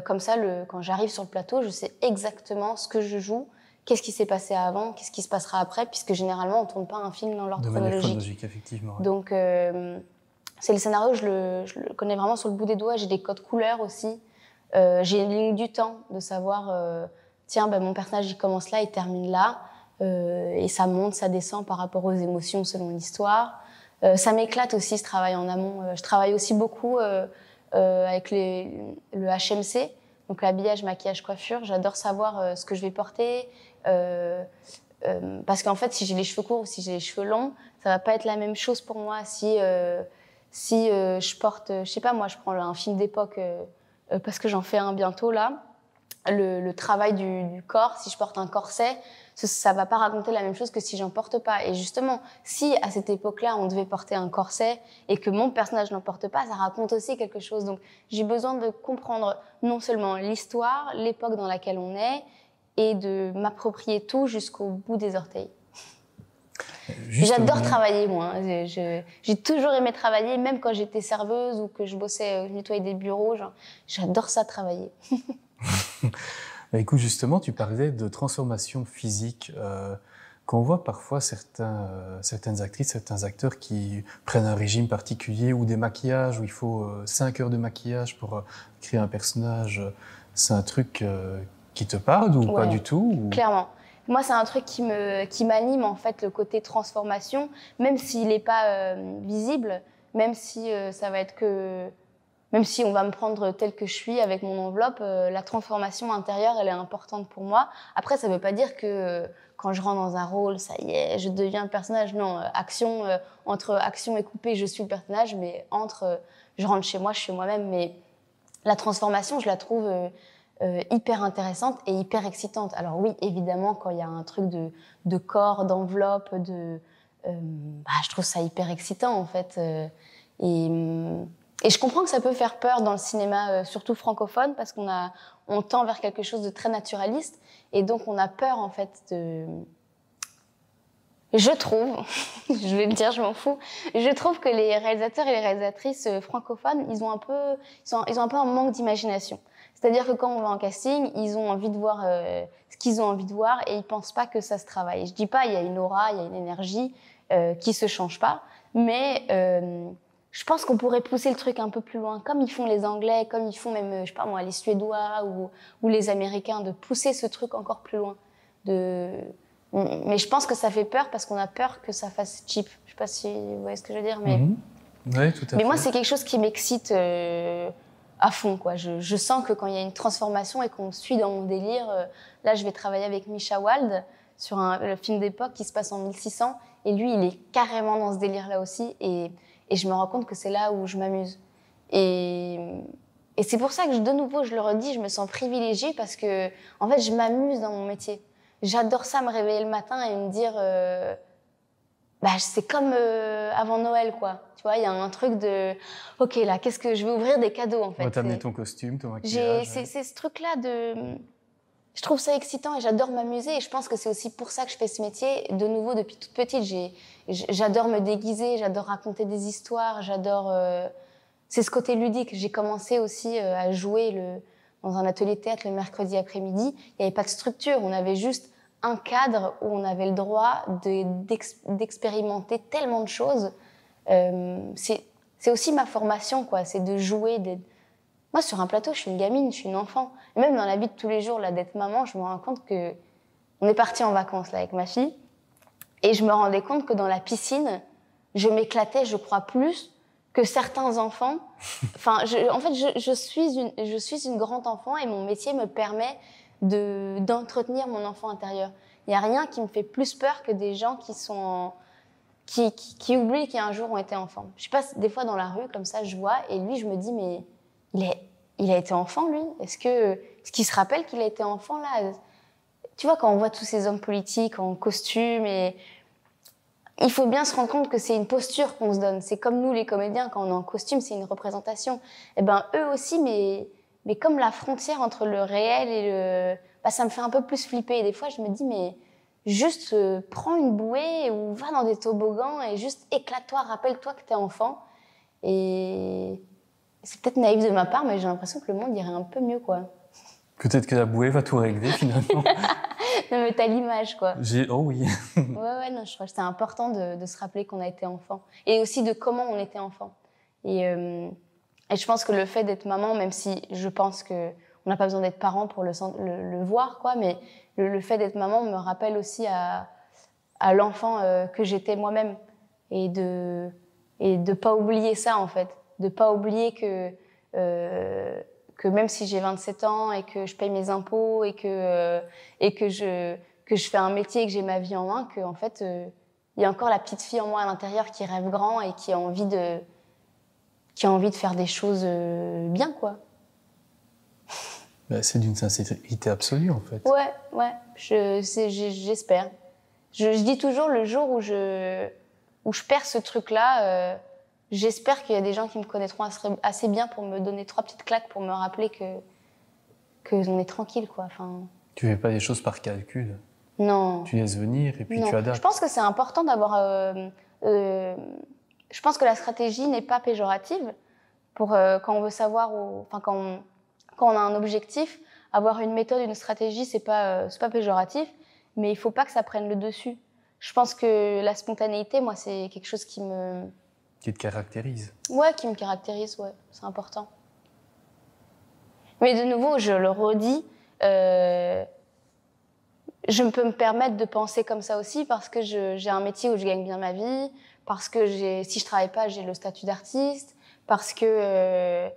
Comme ça, quand j'arrive sur le plateau, je sais exactement ce que je joue, qu'est-ce qui s'est passé avant, qu'est-ce qui se passera après, puisque généralement, on ne tourne pas un film dans l'ordre chronologique. De manière chronologique, effectivement. Ouais. Donc, c'est le scénario, je le connais vraiment sur le bout des doigts. J'ai des codes couleurs aussi. J'ai une ligne du temps de savoir, tiens, mon personnage, il commence là, il termine là. Et ça monte, ça descend par rapport aux émotions selon l'histoire. Ça m'éclate aussi ce travail en amont. Je travaille aussi beaucoup avec le HMC, donc l'habillage, maquillage, coiffure. J'adore savoir ce que je vais porter. Parce qu'en fait, si j'ai les cheveux courts ou si j'ai les cheveux longs, ça va pas être la même chose pour moi. Si je porte, je sais pas, moi, je prends un film d'époque parce que j'en fais un bientôt là. Le travail du corps, si je porte un corset, ça va pas raconter la même chose que si j'en porte pas. Et justement, si à cette époque-là, on devait porter un corset et que mon personnage n'en porte pas, ça raconte aussi quelque chose. Donc, j'ai besoin de comprendre non seulement l'histoire, l'époque dans laquelle on est, et de m'approprier tout jusqu'au bout des orteils. J'adore travailler, moi. J'ai toujours aimé travailler, même quand j'étais serveuse ou que je bossais, je nettoyais des bureaux. J'adore ça, travailler. Bah, écoute, justement, tu parlais de transformation physique. Qu'on voit parfois certaines actrices, certains acteurs qui prennent un régime particulier ou des maquillages où il faut 5 heures de maquillage pour créer un personnage. C'est un truc qui te parle ou pas du tout ou... Clairement. Moi, c'est un truc qui m'anime, en fait, le côté transformation, même s'il n'est pas visible, même si ça va être que... Même si on va me prendre tel que je suis avec mon enveloppe, la transformation intérieure, elle est importante pour moi. Après, ça ne veut pas dire que quand je rentre dans un rôle, ça y est, je deviens le personnage. Non, entre action et coupé, je suis le personnage, mais je rentre chez moi, je suis moi-même. Mais la transformation, je la trouve hyper intéressante et hyper excitante. Alors oui, évidemment, quand il y a un truc de corps, d'enveloppe, je trouve ça hyper excitant, en fait. Et je comprends que ça peut faire peur dans le cinéma, surtout francophone, parce on tend vers quelque chose de très naturaliste, et donc on a peur en fait de... Je trouve, je vais me dire, je m'en fous, je trouve que les réalisateurs et les réalisatrices francophones, ils ont un peu un manque d'imagination. C'est-à-dire que quand on va en casting, ils ont envie de voir ce qu'ils ont envie de voir, et ils pensent pas que ça se travaille. Je dis pas, il y a une aura, il y a une énergie qui se change pas, mais je pense qu'on pourrait pousser le truc un peu plus loin, comme ils font les Anglais, comme ils font même, je sais pas moi, les Suédois ou les Américains, de pousser ce truc encore plus loin. Mais je pense que ça fait peur parce qu'on a peur que ça fasse cheap. Je sais pas si vous voyez ce que je veux dire, mais... Oui, tout à fait. Mais moi, c'est quelque chose qui m'excite à fond, quoi. Je sens que quand il y a une transformation et qu'on suit dans mon délire, là, je vais travailler avec Misha Wald sur le film d'époque qui se passe en 1600, et lui, il est carrément dans ce délire-là aussi, et je me rends compte que c'est là où je m'amuse. Et c'est pour ça que, de nouveau, je le redis, je me sens privilégiée parce que, en fait, je m'amuse dans mon métier. J'adore ça, me réveiller le matin et me dire, c'est comme avant Noël, quoi. Tu vois, il y a un truc de, ok, là, qu'est-ce que je vais ouvrir des cadeaux, en fait. On va t'amener ton costume, ton maquillage. C'est ce truc-là de... Je trouve ça excitant et j'adore m'amuser. Et je pense que c'est aussi pour ça que je fais ce métier. De nouveau, depuis toute petite, j'adore me déguiser, j'adore raconter des histoires, j'adore... C'est ce côté ludique. J'ai commencé aussi à jouer dans un atelier de théâtre le mercredi après-midi. Il n'y avait pas de structure, on avait juste un cadre où on avait le droit d'expérimenter tellement de choses. C'est aussi ma formation, quoi. C'est de jouer, Moi, sur un plateau, je suis une gamine, je suis une enfant. Et même dans la vie de tous les jours, là, d'être maman, je me rends compte que on est parti en vacances là avec ma fille, et je me rendais compte que dans la piscine, je m'éclatais, je crois, plus que certains enfants. Enfin, en fait, je suis une grande enfant et mon métier me permet d'entretenir mon enfant intérieur. Il y a rien qui me fait plus peur que des gens qui oublient qu'un jour ont été enfants. Je passe des fois dans la rue comme ça, je vois, et lui, je me dis mais il a été enfant, lui. Est-ce qu'il se rappelle qu'il a été enfant, là? Tu vois, quand on voit tous ces hommes politiques en costume, et il faut bien se rendre compte que c'est une posture qu'on se donne. C'est comme nous, les comédiens, quand on est en costume, c'est une représentation. Eh ben, eux aussi, mais comme la frontière entre le réel et ça me fait un peu plus flipper. Et des fois, je me dis, mais juste prends une bouée ou va dans des toboggans et juste éclate-toi, rappelle-toi que t'es enfant. Et... C'est peut-être naïf de ma part, mais j'ai l'impression que le monde irait un peu mieux, quoi. Peut-être que la bouée va tout régler, finalement. Non, mais t'as l'image, quoi. Oh oui. Ouais, non, je crois que c'est important de se rappeler qu'on a été enfant. Et aussi de comment on était enfant. Et je pense que le fait d'être maman, même si je pense qu'on n'a pas besoin d'être parent pour le voir, quoi, mais le fait d'être maman me rappelle aussi à l'enfant que j'étais moi-même. Et de pas oublier ça, en fait. De pas oublier que même si j'ai 27 ans et que je paye mes impôts et que je fais un métier et que j'ai ma vie en main, qu'en fait, il y a encore la petite fille en moi à l'intérieur qui rêve grand et qui a envie de faire des choses bien, quoi. C'est d'une sincérité absolue, en fait. Ouais, j'espère. Je dis toujours, le jour où je perds ce truc-là, j'espère qu'il y a des gens qui me connaîtront assez bien pour me donner 3 petites claques pour me rappeler que on est tranquille, quoi. Enfin... Tu fais pas les choses par calcul. Non. Tu laisses venir et puis tu adaptes. Je pense que c'est important d'avoir... je pense que la stratégie n'est pas péjorative pour quand on veut savoir... Quand on a un objectif, avoir une méthode, une stratégie, c'est pas péjoratif, mais il faut pas que ça prenne le dessus. Je pense que la spontanéité, moi, c'est quelque chose qui me... Qui te caractérise. Ouais, qui me caractérise, ouais, c'est important. Mais de nouveau, je le redis, je peux me permettre de penser comme ça aussi parce que j'ai un métier où je gagne bien ma vie, parce que si je travaille pas, j'ai le statut d'artiste, parce que...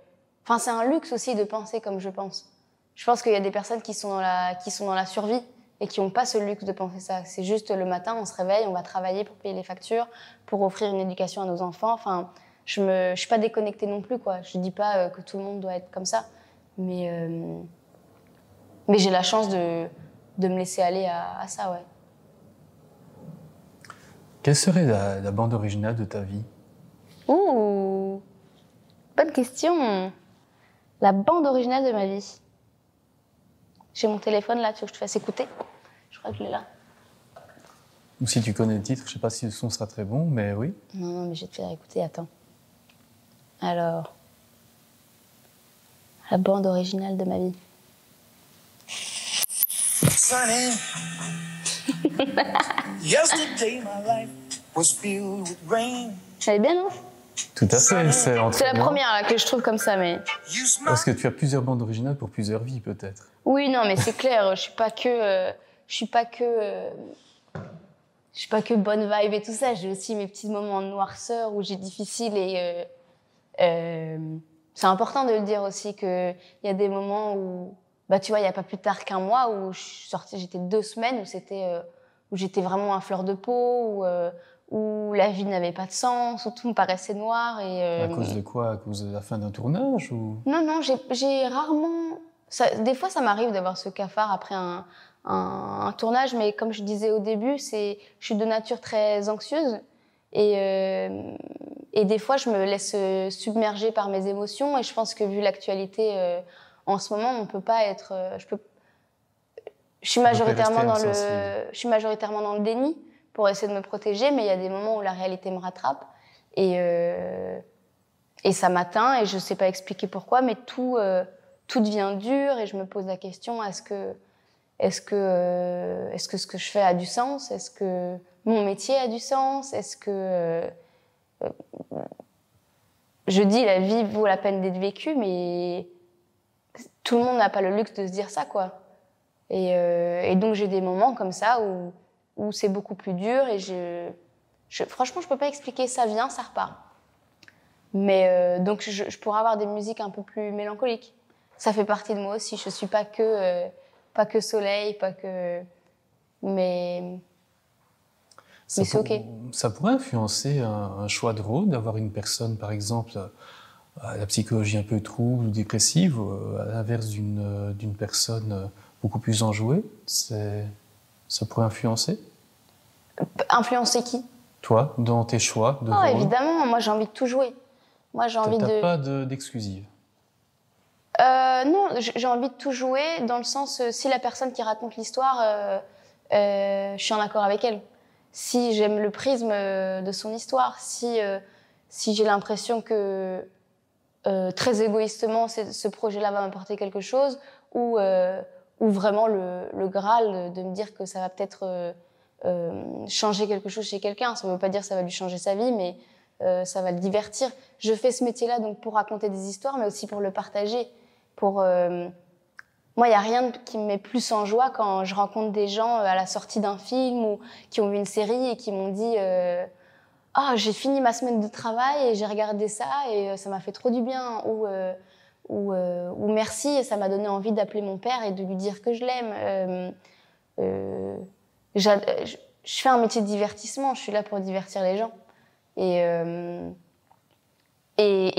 Enfin, c'est un luxe aussi de penser comme je pense. Je pense qu'il y a des personnes qui sont dans la survie et qui n'ont pas ce luxe de penser ça. C'est juste le matin, on se réveille, on va travailler pour payer les factures, pour offrir une éducation à nos enfants. Enfin, je suis pas déconnectée non plus, quoi. Je dis pas que tout le monde doit être comme ça, mais j'ai la chance de me laisser aller à ça, ouais. Quelle serait la bande originale de ta vie? Ouh, bonne question. La bande originale de ma vie. J'ai mon téléphone là, tu veux que je te fasse écouter? Je crois que je l'ai là. Ou si tu connais le titre, je sais pas si le son sera très bon, mais oui. Non, mais je vais te faire écouter, attends. Alors, la bande originale de ma vie. Elle est bien, non? Tout à fait. C'est la première là, que je trouve comme ça, mais... Parce que tu as plusieurs bandes originales pour plusieurs vies, peut-être. Oui, non, mais c'est clair, je suis pas que bonne vibe et tout ça. J'ai aussi mes petits moments de noirceur où j'ai difficile et c'est important de le dire aussi qu'il y a des moments où, bah tu vois, il y a pas plus tard qu'un mois où je suis sortie, j'étais 2 semaines où j'étais vraiment à fleur de peau, où la vie n'avait pas de sens, où tout me paraissait noir et... À cause de quoi? À cause de la fin d'un tournage ou... Non, j'ai rarement... des fois, ça m'arrive d'avoir ce cafard après un tournage, mais comme je disais au début, je suis de nature très anxieuse et des fois, je me laisse submerger par mes émotions et je pense que vu l'actualité en ce moment, on peut pas être... je suis majoritairement dans le déni pour essayer de me protéger, mais il y a des moments où la réalité me rattrape et ça m'atteint et je sais pas expliquer pourquoi, mais tout devient dur et je me pose la question, est-ce que ce que je fais a du sens? Est-ce que mon métier a du sens? Est-ce que je dis la vie vaut la peine d'être vécue, mais tout le monde n'a pas le luxe de se dire ça, quoi. Et donc j'ai des moments comme ça où c'est beaucoup plus dur et franchement je peux pas expliquer, ça vient, ça repart. Mais donc je pourrais avoir des musiques un peu plus mélancoliques. Ça fait partie de moi aussi. Je suis pas que soleil, mais c'est ok. Ça pourrait influencer un choix de rôle, d'avoir une personne, par exemple, à la psychologie un peu trouble ou dépressive, à l'inverse d'une personne beaucoup plus enjouée. Ça pourrait influencer? Influencer qui? Toi, dans tes choix de rôle? Évidemment, moi j'ai envie de tout jouer. Moi j'ai envie de... T'as pas d'exclusive? Non, j'ai envie de tout jouer dans le sens, si la personne qui raconte l'histoire, je suis en accord avec elle. Si j'aime le prisme de son histoire, si j'ai l'impression que très égoïstement ce projet-là va m'apporter quelque chose, ou vraiment le Graal de me dire que ça va peut-être changer quelque chose chez quelqu'un. Ça ne veut pas dire que ça va lui changer sa vie, mais ça va le divertir. Je fais ce métier-là donc pour raconter des histoires, mais aussi pour le partager. Moi, il n'y a rien qui me met plus en joie quand je rencontre des gens à la sortie d'un film ou qui ont vu une série et qui m'ont dit « Ah, j'ai fini ma semaine de travail et j'ai regardé ça et ça m'a fait trop du bien » ou ou merci, ça m'a donné envie d'appeler mon père et de lui dire que je l'aime. Je fais un métier de divertissement, je suis là pour divertir les gens. Et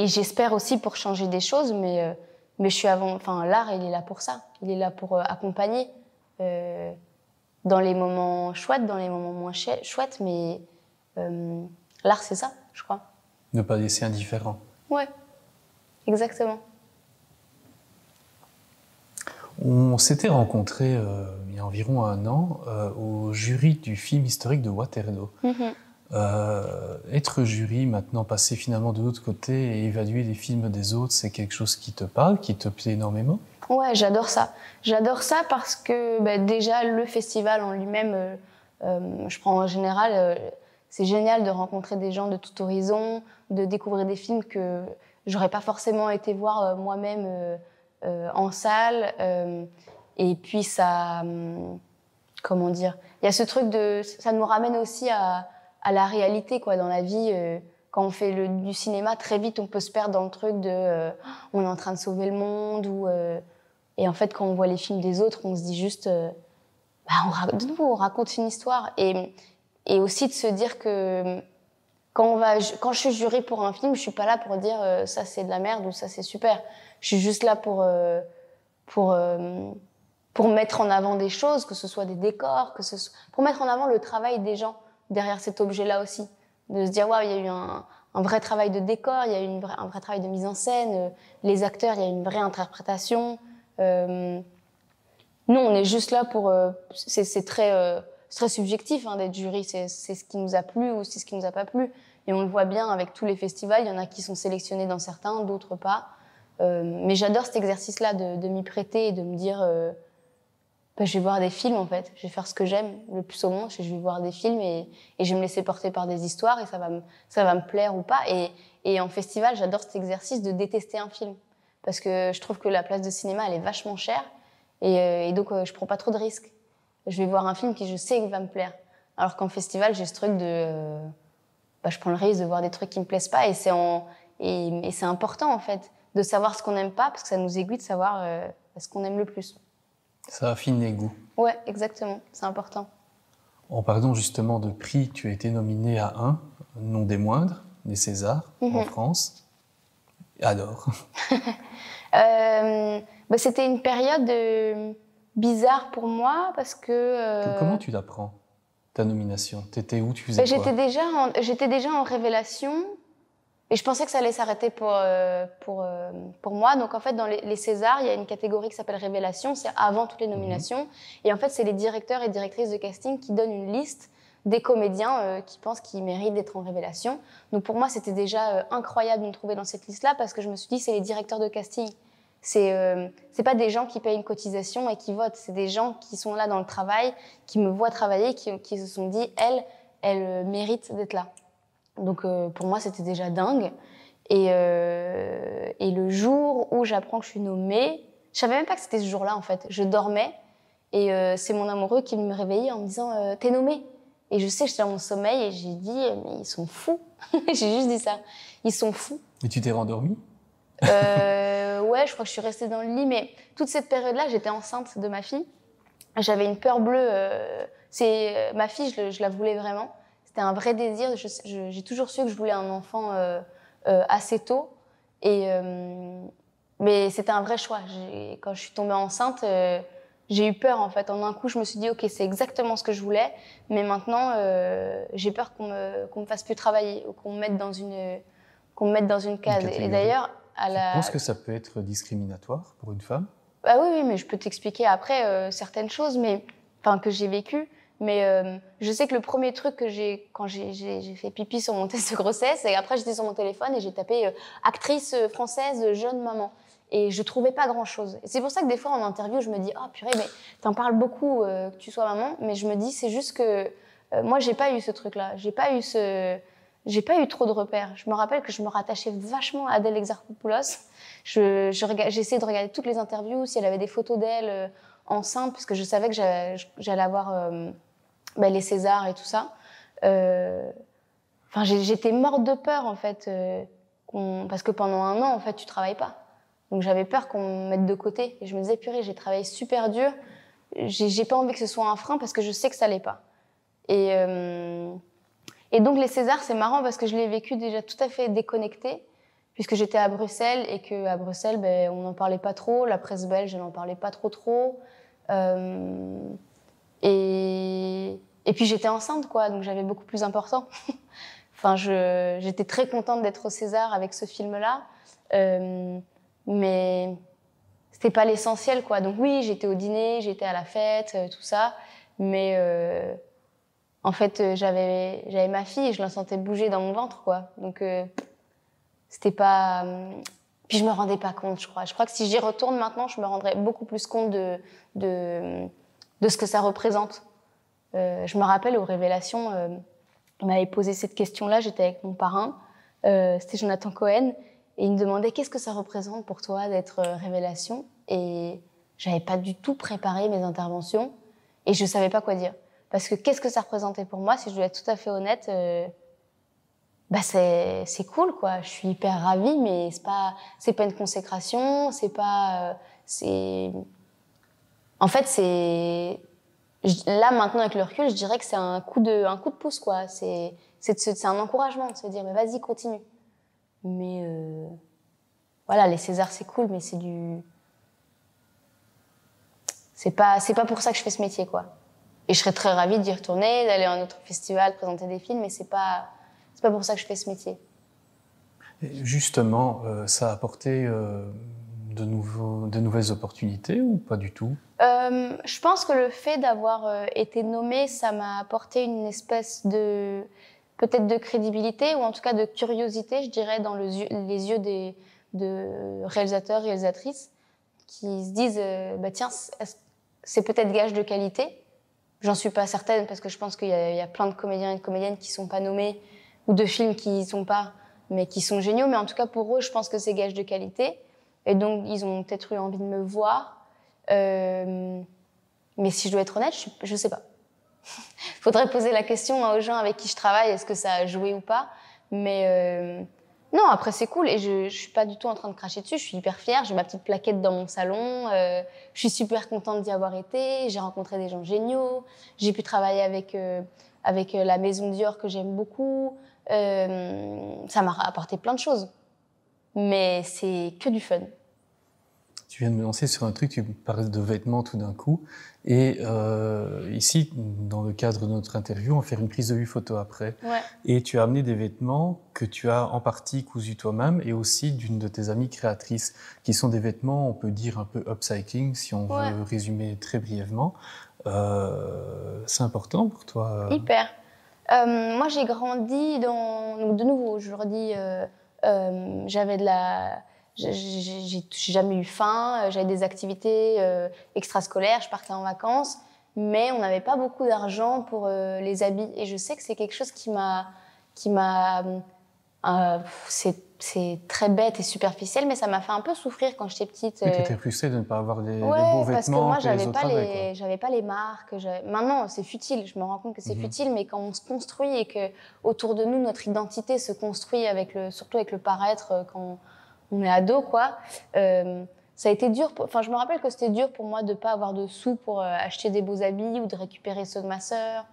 j'espère aussi pour changer des choses, mais je suis l'art, il est là pour ça. Il est là pour accompagner dans les moments chouettes, dans les moments moins chouettes, mais l'art, c'est ça, je crois. Ne pas laisser indifférent. Ouais, exactement. On s'était rencontrés il y a environ 1 an au jury du film historique de Waterloo. Être jury, maintenant passer finalement de l'autre côté et évaluer les films des autres, c'est quelque chose qui te parle, qui te plaît énormément? Ouais, j'adore ça. J'adore ça parce que déjà, le festival en lui-même, je prends en général, c'est génial de rencontrer des gens de tout horizon, de découvrir des films que j'aurais pas forcément été voir moi-même en salle. Et puis ça, comment dire, il y a ce truc ça nous ramène aussi à la réalité, quoi, dans la vie. Quand on fait du cinéma, très vite, on peut se perdre dans le truc de on est en train de sauver le monde. Et en fait, quand on voit les films des autres, on se dit juste on raconte une histoire. Et aussi de se dire que quand je suis jury pour un film, je suis pas là pour dire ça c'est de la merde ou ça c'est super. Je suis juste là pour mettre en avant des choses, que ce soit des décors, pour mettre en avant le travail des gens derrière cet objet-là aussi. De se dire, waouh, il y a eu un vrai travail de décor, il y a eu un vrai travail de mise en scène, les acteurs, il y a une vraie interprétation. Nous, on est juste là pour... c'est très subjectif d'être jury, c'est ce qui nous a plu ou c'est ce qui nous a pas plu. Et on le voit bien avec tous les festivals, il y en a qui sont sélectionnés dans certains, d'autres pas. Mais j'adore cet exercice-là de m'y prêter et de me dire... je vais voir des films, en fait. Je vais faire ce que j'aime le plus au monde. Je vais voir des films et je vais me laisser porter par des histoires et ça va me plaire ou pas. Et en festival, j'adore cet exercice de détester un film. Parce que je trouve que la place de cinéma, elle est vachement chère. Et donc, je prends pas trop de risques. Je vais voir un film qui, je sais, qu'il va me plaire. Alors qu'en festival, j'ai ce truc de... je prends le risque de voir des trucs qui me plaisent pas. Et c'est important, en fait, de savoir ce qu'on n'aime pas, parce que ça nous aiguille de savoir ce qu'on aime le plus. Ça affine les goûts. Ouais, exactement, c'est important. En parlant justement de prix, tu as été nominé à un, non des moindres, les Césars, en France. Alors c'était une période bizarre pour moi parce que... Comment tu l'apprends, ta nomination? T'étais où? Tu faisais quoi? J'étais déjà en révélation. Et je pensais que ça allait s'arrêter pour moi. Donc, en fait, dans les Césars, il y a une catégorie qui s'appelle Révélation. C'est avant toutes les nominations. Et en fait, c'est les directeurs et directrices de casting qui donnent une liste des comédiens qui pensent qu'ils méritent d'être en Révélation. Donc, pour moi, c'était déjà incroyable de me trouver dans cette liste-là parce que je me suis dit, c'est les directeurs de casting. C'est pas des gens qui payent une cotisation et qui votent. C'est des gens qui sont là dans le travail, qui me voient travailler, qui se sont dit, elle mérite d'être là. Donc pour moi, c'était déjà dingue. Et le jour où j'apprends que je suis nommée, je savais même pas que c'était ce jour-là en fait. Je dormais et c'est mon amoureux qui me réveillait en me disant t'es nommée. Et je sais que j'étais dans mon sommeil et j'ai dit mais ils sont fous. J'ai juste dit ça. Ils sont fous. Et tu t'es rendormie? Ouais, je crois que je suis restée dans le lit. Mais toute cette période-là, j'étais enceinte de ma fille. J'avais une peur bleue. Ma fille, je la voulais vraiment. C'était un vrai désir. J'ai toujours su que je voulais un enfant assez tôt. Mais c'était un vrai choix. Quand je suis tombée enceinte, j'ai eu peur en fait. En un coup, je me suis dit, ok, c'est exactement ce que je voulais. Mais maintenant, j'ai peur qu'on me fasse plus travailler ou qu'on me mette dans une case. Et d'ailleurs, Tu penses que ça peut être discriminatoire pour une femme? Bah oui, mais je peux t'expliquer après certaines choses, que j'ai vécues. Mais je sais que le premier truc que quand j'ai fait pipi sur mon test de grossesse, et après j'étais sur mon téléphone et j'ai tapé actrice française jeune maman. Et je trouvais pas grand-chose. C'est pour ça que des fois en interview, je me dis oh purée, mais t'en parles beaucoup que tu sois maman, mais je me dis c'est juste que moi j'ai pas eu ce truc-là, j'ai pas eu trop de repères. Je me rappelle que je me rattachais vachement à Adèle Exarchopoulos. J'ai essayé de regarder toutes les interviews, si elle avait des photos d'elle enceinte, parce que je savais que j'allais avoir les Césars et tout ça. J'étais morte de peur, en fait, parce que pendant 1 an, en fait, tu travailles pas. Donc j'avais peur qu'on me mette de côté. Et je me disais, purée, j'ai travaillé super dur. J'ai pas envie que ce soit un frein parce que je sais que ça l'est pas. Et donc les Césars, c'est marrant parce que je l'ai vécu déjà tout à fait déconnectée, puisque j'étais à Bruxelles et qu'à Bruxelles, ben, on n'en parlait pas trop. La presse belge, elle n'en parlait pas trop. Et puis j'étais enceinte, quoi, donc j'avais beaucoup plus important. Enfin, j'étais très contente d'être au César avec ce film-là, mais c'était pas l'essentiel, quoi. Donc oui, j'étais au dîner, j'étais à la fête, tout ça, mais en fait, j'avais ma fille et je la sentais bouger dans mon ventre, quoi. Donc c'était pas. Puis je me rendais pas compte, je crois. Je crois que si j'y retourne maintenant, je me rendrais beaucoup plus compte de ce que ça représente. Je me rappelle aux révélations, on m'avait posé cette question-là, j'étais avec mon parrain, c'était Jonathan Cohen, et il me demandait qu'est-ce que ça représente pour toi d'être révélation, et j'avais pas du tout préparé mes interventions, et je savais pas quoi dire. Parce que qu'est-ce que ça représentait pour moi, si je dois être tout à fait honnête, bah c'est cool, quoi. Je suis hyper ravie, mais c'est pas une consécration, c'est pas, en fait, là, maintenant, avec le recul, je dirais que c'est un coup de pouce, quoi. C'est un encouragement de se dire, mais vas-y, continue. Mais voilà, les Césars, c'est cool, mais c'est pas pour ça que je fais ce métier, quoi. Et je serais très ravie d'y retourner, d'aller à un autre festival, présenter des films, mais c'est pas pour ça que je fais ce métier. Et justement, ça a apporté de nouvelles opportunités ou pas du tout? Je pense que le fait d'avoir été nommée, ça m'a apporté une espèce peut-être de crédibilité ou en tout cas de curiosité, je dirais, dans les yeux de réalisateurs, réalisatrices qui se disent bah tiens, c'est peut-être gage de qualité. J'en suis pas certaine parce que je pense qu'il y a plein de comédiens et de comédiennes qui sont pas nommés ou de films qui y sont pas, mais qui sont géniaux. Mais en tout cas, pour eux, je pense que c'est gage de qualité. Et donc, ils ont peut-être eu envie de me voir. Mais si je dois être honnête, je sais pas. Faudrait poser la question aux gens avec qui je travaille, est-ce que ça a joué ou pas. Mais non, après c'est cool et je suis pas du tout en train de cracher dessus. Je suis hyper fière, j'ai ma petite plaquette dans mon salon. Je suis super contente d'y avoir été. J'ai rencontré des gens géniaux. J'ai pu travailler avec la maison Dior que j'aime beaucoup. Ça m'a apporté plein de choses. Mais c'est que du fun. Tu viens de me lancer sur un truc, tu parles de vêtements tout d'un coup. Et ici, dans le cadre de notre interview, on va faire une prise de vue photo après. Ouais. Et tu as amené des vêtements que tu as en partie cousus toi-même et aussi d'une de tes amies créatrices, qui sont des vêtements, on peut dire, un peu upcycling, si on veut résumer très brièvement. C'est important pour toi? Hyper. Moi, j'ai grandi donc de nouveau, je leur dis, j'avais j'ai jamais eu faim, j'avais des activités extrascolaires, je partais en vacances, mais on n'avait pas beaucoup d'argent pour les habits. Et je sais que c'est quelque chose qui m'a, c'est très bête et superficiel, mais ça m'a fait un peu souffrir quand j'étais petite. Oui, tu étais frustrée de ne pas avoir des beaux parce que vêtements moi, que les autres avaient, j'avais pas les marques. Maintenant, c'est futile. Je me rends compte que c'est futile, mais quand on se construit et que autour de nous, notre identité se construit surtout avec le paraître quand on est ado, quoi. Ça a été dur. Enfin, je me rappelle que c'était dur pour moi de pas avoir de sous pour acheter des beaux habits ou de récupérer ceux de ma sœur.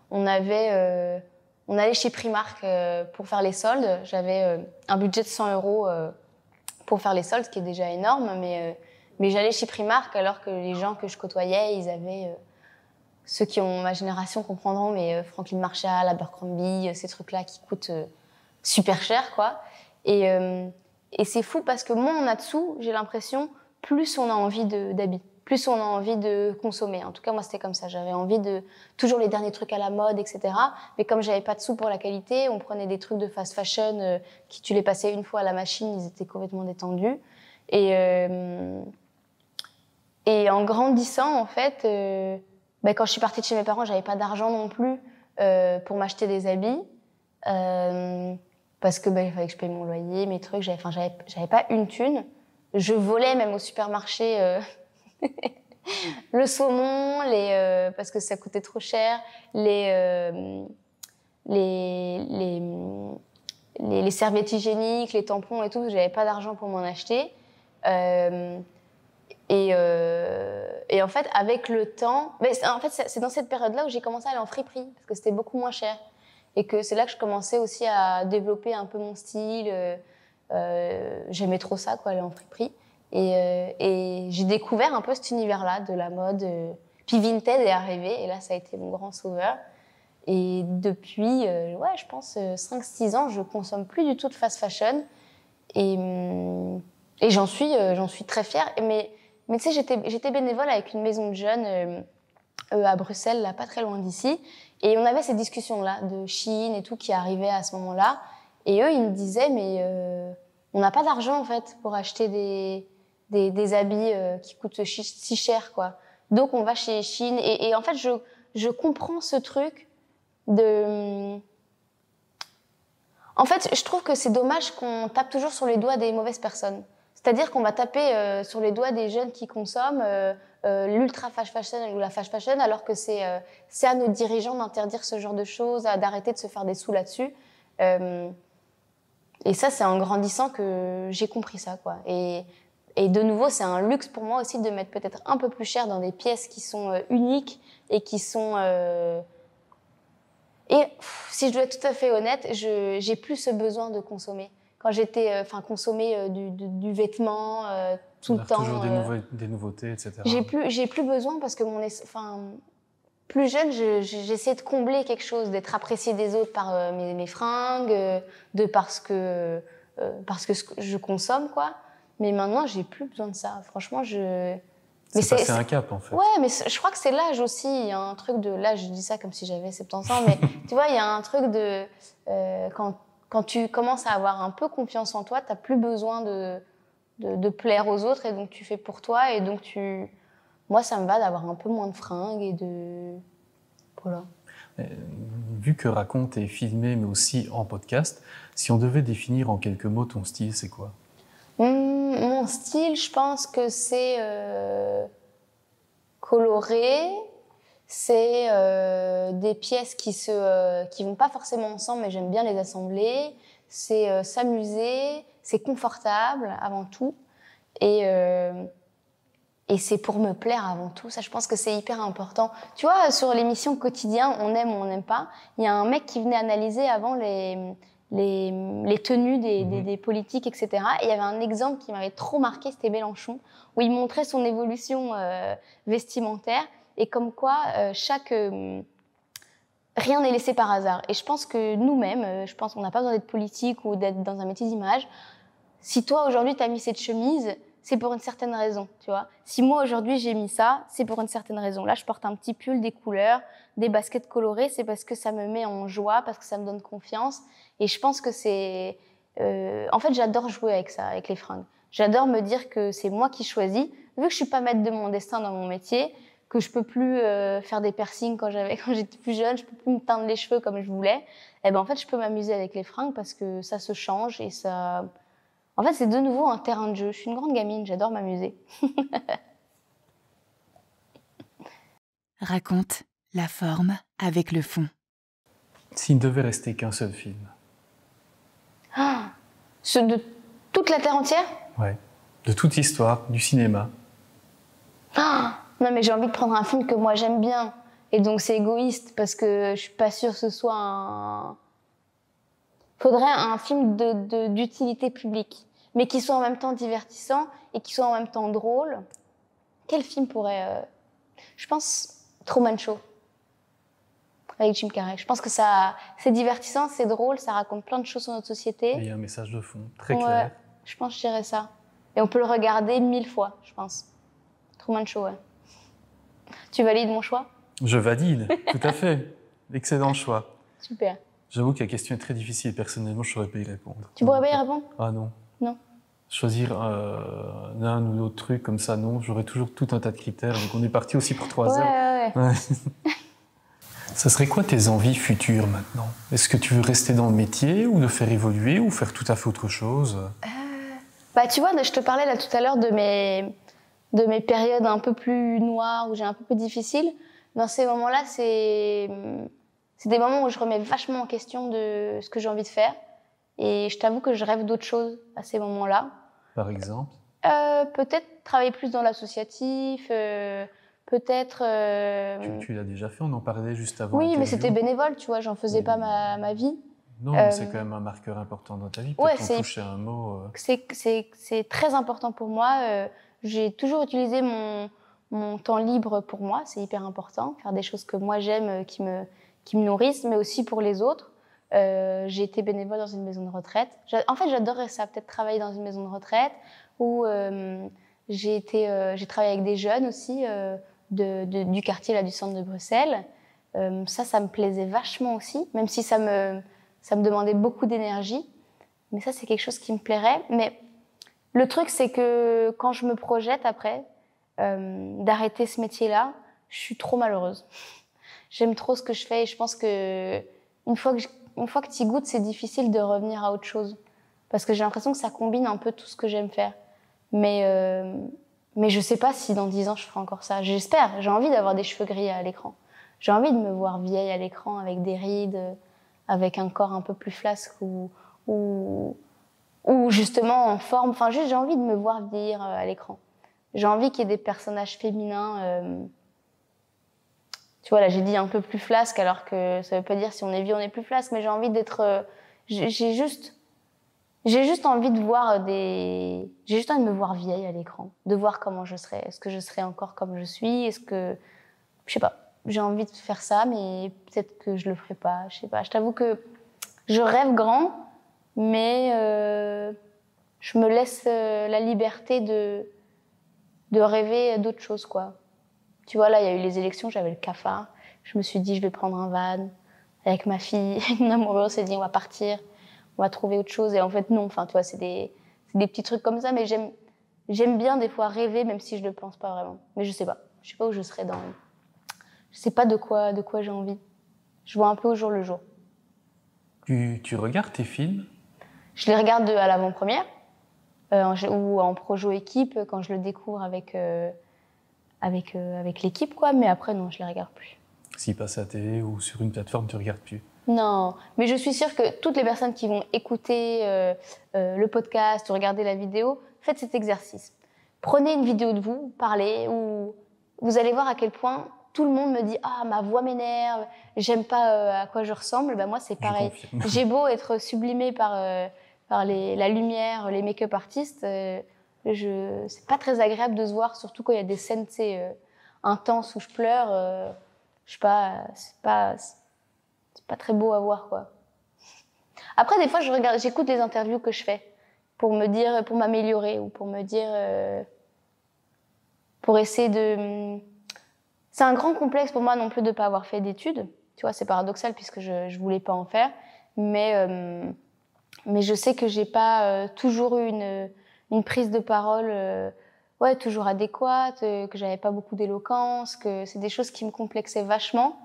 On allait chez Primark pour faire les soldes. J'avais un budget de 100 € pour faire les soldes, ce qui est déjà énorme, mais j'allais chez Primark alors que les gens que je côtoyais, ils avaient ceux qui ont ma génération comprendront, mais Franklin Marshall, Abercrombie, ces trucs-là qui coûtent super cher, quoi. Et c'est fou parce que moins on a de sous, j'ai l'impression, plus on a envie d'habits, plus on a envie de consommer. En tout cas, moi, c'était comme ça. J'avais envie de toujours les derniers trucs à la mode, etc. Mais comme j'avais pas de sous pour la qualité, on prenait des trucs de fast fashion qui, tu les passais une fois à la machine, ils étaient complètement détendus. Et en grandissant, en fait, quand je suis partie de chez mes parents, j'avais pas d'argent non plus pour m'acheter des habits. Parce que il fallait que je paye mon loyer, mes trucs, j'avais pas une thune. Je volais même au supermarché le saumon, parce que ça coûtait trop cher, les serviettes hygiéniques, les tampons et tout, j'avais pas d'argent pour m'en acheter. Et en fait, avec le temps, en fait, c'est dans cette période-là où j'ai commencé à aller en friperie parce que c'était beaucoup moins cher et que c'est là que je commençais aussi à développer un peu mon style. J'aimais trop ça, quoi, aller en friperie. Et j'ai découvert un peu cet univers-là de la mode. Puis Vinted est arrivé et là, ça a été mon grand sauveur. Et depuis, je pense 5-6 ans, je consomme plus du tout de fast fashion. Et j'en suis très fière. Mais tu sais, j'étais bénévole avec une maison de jeunes à Bruxelles, là, pas très loin d'ici. Et on avait ces discussions-là de Shein et tout qui arrivaient à ce moment-là. Et eux, ils me disaient, mais on n'a pas d'argent, en fait, pour acheter des habits qui coûtent si cher, quoi. Donc, on va chez Shein. Et en fait, je comprends ce truc de... En fait, je trouve que c'est dommage qu'on tape toujours sur les doigts des mauvaises personnes. C'est-à-dire qu'on va taper sur les doigts des jeunes qui consomment l'ultra fast fashion ou la fast fashion, alors que c'est à nos dirigeants d'interdire ce genre de choses, d'arrêter de se faire des sous là-dessus. Et ça, c'est en grandissant que j'ai compris ça, quoi. Et de nouveau, c'est un luxe pour moi aussi de mettre peut-être un peu plus cher dans des pièces qui sont uniques et qui sont... Et si je dois être tout à fait honnête, j'ai plus ce besoin de consommer. Quand j'étais, consommer du vêtement tout le temps. Toujours des nouveautés, etc. J'ai plus besoin parce que plus jeune, j'essayais de combler quelque chose, d'être appréciée des autres par mes fringues, parce que je consomme, quoi. Mais maintenant, j'ai plus besoin de ça. Franchement, C'est passé un cap, en fait. Ouais, mais je crois que c'est l'âge aussi. Il y a un truc de... Là, je dis ça comme si j'avais 70 ans, mais tu vois, il y a un truc de... Quand tu commences à avoir un peu confiance en toi, t'as plus besoin de plaire aux autres, et donc tu fais pour toi, et donc Moi, ça me va d'avoir un peu moins de fringues et de... Voilà. Vu que Raconte est filmé, mais aussi en podcast, si on devait définir en quelques mots ton style, c'est quoi ? Mon style, je pense que c'est coloré, c'est des pièces qui vont pas forcément ensemble, mais j'aime bien les assembler. C'est s'amuser, c'est confortable avant tout, et c'est pour me plaire avant tout. Ça, je pense que c'est hyper important. Tu vois, sur l'émission Quotidien, on aime ou on n'aime pas, il y a un mec qui venait analyser avant les tenues des politiques, etc. Et il y avait un exemple qui m'avait trop marqué, c'était Mélenchon, où il montrait son évolution vestimentaire, et comme quoi rien n'est laissé par hasard. Et je pense que nous-mêmes, je pense qu'on n'a pas besoin d'être politique ou d'être dans un métier d'image. Si toi, aujourd'hui, tu as mis cette chemise, c'est pour une certaine raison, tu vois. Si moi, aujourd'hui, j'ai mis ça, c'est pour une certaine raison. Là, je porte un petit pull, des couleurs, des baskets colorées, c'est parce que ça me met en joie, parce que ça me donne confiance. Et je pense que c'est... En fait, j'adore jouer avec ça, avec les fringues. J'adore me dire que c'est moi qui choisis. Vu que je suis pas maître de mon destin dans mon métier, que je peux plus faire des piercings quand j'étais plus jeune, je peux plus me teindre les cheveux comme je voulais, et ben en fait, je peux m'amuser avec les fringues parce que ça se change et ça... En fait, c'est de nouveau un terrain de jeu. Je suis une grande gamine, j'adore m'amuser. Raconte la forme avec le fond. S'il ne devait rester qu'un seul film. Ceux de toute la Terre entière ? Ouais. De toute l'histoire, du cinéma. Non, mais j'ai envie de prendre un film que moi j'aime bien. Et donc c'est égoïste parce que je suis pas sûre que ce soit un... Faudrait un film d'utilité publique, mais qui soit en même temps divertissant et qui soit en même temps drôle. Quel film pourrait... Je pense Truman Show, avec Jim Carrey. Je pense que c'est divertissant, c'est drôle, ça raconte plein de choses sur notre société. Et il y a un message de fond, très clair. Je pense que je dirais ça. Et on peut le regarder 1000 fois, je pense. Truman Show, ouais. Tu valides mon choix ? Je valide, tout à fait. Excellent choix. Super. J'avoue que la question est très difficile. Personnellement, je ne saurais pas y répondre. Tu pourrais pas y répondre ? Ah non. Non. Choisir un ou l'autre truc comme ça, non. J'aurais toujours tout un tas de critères. Donc on est parti aussi pour 3 heures. Ouais. Ça serait quoi tes envies futures maintenant ? Est-ce que tu veux rester dans le métier ou le faire évoluer ou faire tout à fait autre chose ? Tu vois, je te parlais là tout à l'heure de mes périodes un peu plus noires, où j'ai un peu plus difficile. Dans ces moments-là, c'est des moments où je remets vachement en question de ce que j'ai envie de faire. Et je t'avoue que je rêve d'autres choses à ces moments-là. Par exemple? Peut-être travailler plus dans l'associatif, peut-être... Tu l'as déjà fait, on en parlait juste avant Oui, mais l'interview. c'était bénévole, tu vois, j'en faisais pas ma vie. Non, mais c'est quand même un marqueur important dans ta vie. Ouais, Peut-être qu'on touche à un mot. C'est très important pour moi. J'ai toujours utilisé mon temps libre pour moi, c'est hyper important. Faire des choses que moi j'aime, qui me nourrissent, mais aussi pour les autres. J'ai été bénévole dans une maison de retraite. En fait, j'adorerais ça, peut-être travailler dans une maison de retraite où j'ai travaillé avec des jeunes aussi du quartier là, du centre de Bruxelles. Ça me plaisait vachement aussi, même si ça me demandait beaucoup d'énergie. Mais ça, c'est quelque chose qui me plairait. Mais le truc, c'est que quand je me projette après d'arrêter ce métier-là, je suis trop malheureuse. J'aime trop ce que je fais et je pense que une fois que tu y goûtes, c'est difficile de revenir à autre chose. Parce que j'ai l'impression que ça combine un peu tout ce que j'aime faire. Mais je sais pas si dans 10 ans, je ferai encore ça. J'espère. J'ai envie d'avoir des cheveux gris à l'écran. J'ai envie de me voir vieille à l'écran avec des rides, avec un corps un peu plus flasque ou justement en forme. Enfin, juste, j'ai envie de me voir vieillir à l'écran. J'ai envie qu'il y ait des personnages féminins. Tu vois, là, j'ai dit un peu plus flasque, alors que ça veut pas dire si on est vieux, on est plus flasque, mais j'ai envie d'être... J'ai juste envie de voir J'ai juste envie de me voir vieille à l'écran, de voir comment je serais. Est-ce que je serais encore comme je suis? Est-ce que... Je sais pas. J'ai envie de faire ça, mais peut-être que je le ferai pas. Je sais pas. Je t'avoue que je rêve grand, mais je me laisse la liberté de rêver d'autres choses, quoi. Tu vois, là, il y a eu les élections, j'avais le cafard. Je me suis dit, je vais prendre un van avec ma fille. Mon amoureux s'est dit, on va partir, on va trouver autre chose. Et en fait, non. Enfin, tu vois, c'est des petits trucs comme ça. Mais j'aime bien des fois rêver, même si je le pense pas vraiment. Mais je sais pas. Je sais pas où je serai dans... Je sais pas de quoi j'ai envie. Je vois un peu au jour le jour. Tu regardes tes films? Je les regarde à l'avant-première ou en projo équipe quand je le découvre avec l'équipe, quoi. Mais après, non, je les regarde plus. S'ils passent à la télé ou sur une plateforme, tu regardes plus? Non, mais je suis sûre que toutes les personnes qui vont écouter le podcast ou regarder la vidéo, faites cet exercice. Prenez une vidéo de vous, parlez, ou vous allez voir à quel point tout le monde me dit « Ah, ma voix m'énerve, j'aime pas à quoi je ressemble. » Ben moi, c'est pareil. J'ai beau être sublimée par la lumière, les make-up artistes, c'est pas très agréable de se voir, surtout quand il y a des scènes intenses où je pleure. Je sais pas, c'est pas très beau à voir, quoi. Après, des fois, j'écoute les interviews que je fais pour m'améliorer ou pour me dire, pour essayer de. C'est un grand complexe pour moi non plus de pas avoir fait d'études. Tu vois, c'est paradoxal puisque je voulais pas en faire, mais je sais que j'ai pas toujours eu une prise de parole toujours adéquate, que j'avais pas beaucoup d'éloquence, que c'est des choses qui me complexaient vachement.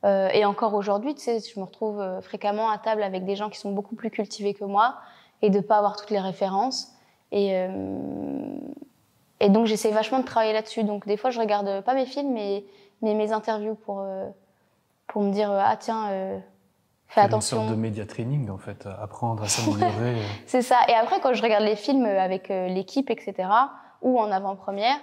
Et encore aujourd'hui, tu sais, je me retrouve fréquemment à table avec des gens qui sont beaucoup plus cultivés que moi et de pas avoir toutes les références. Et donc j'essaie vachement de travailler là-dessus. Donc des fois, je regarde pas mes films, mais mes interviews pour me dire ah tiens. Fais attention. Une sorte de média training, en fait, apprendre à s'améliorer. C'est ça. Et après, quand je regarde les films avec l'équipe, etc., ou en avant-première,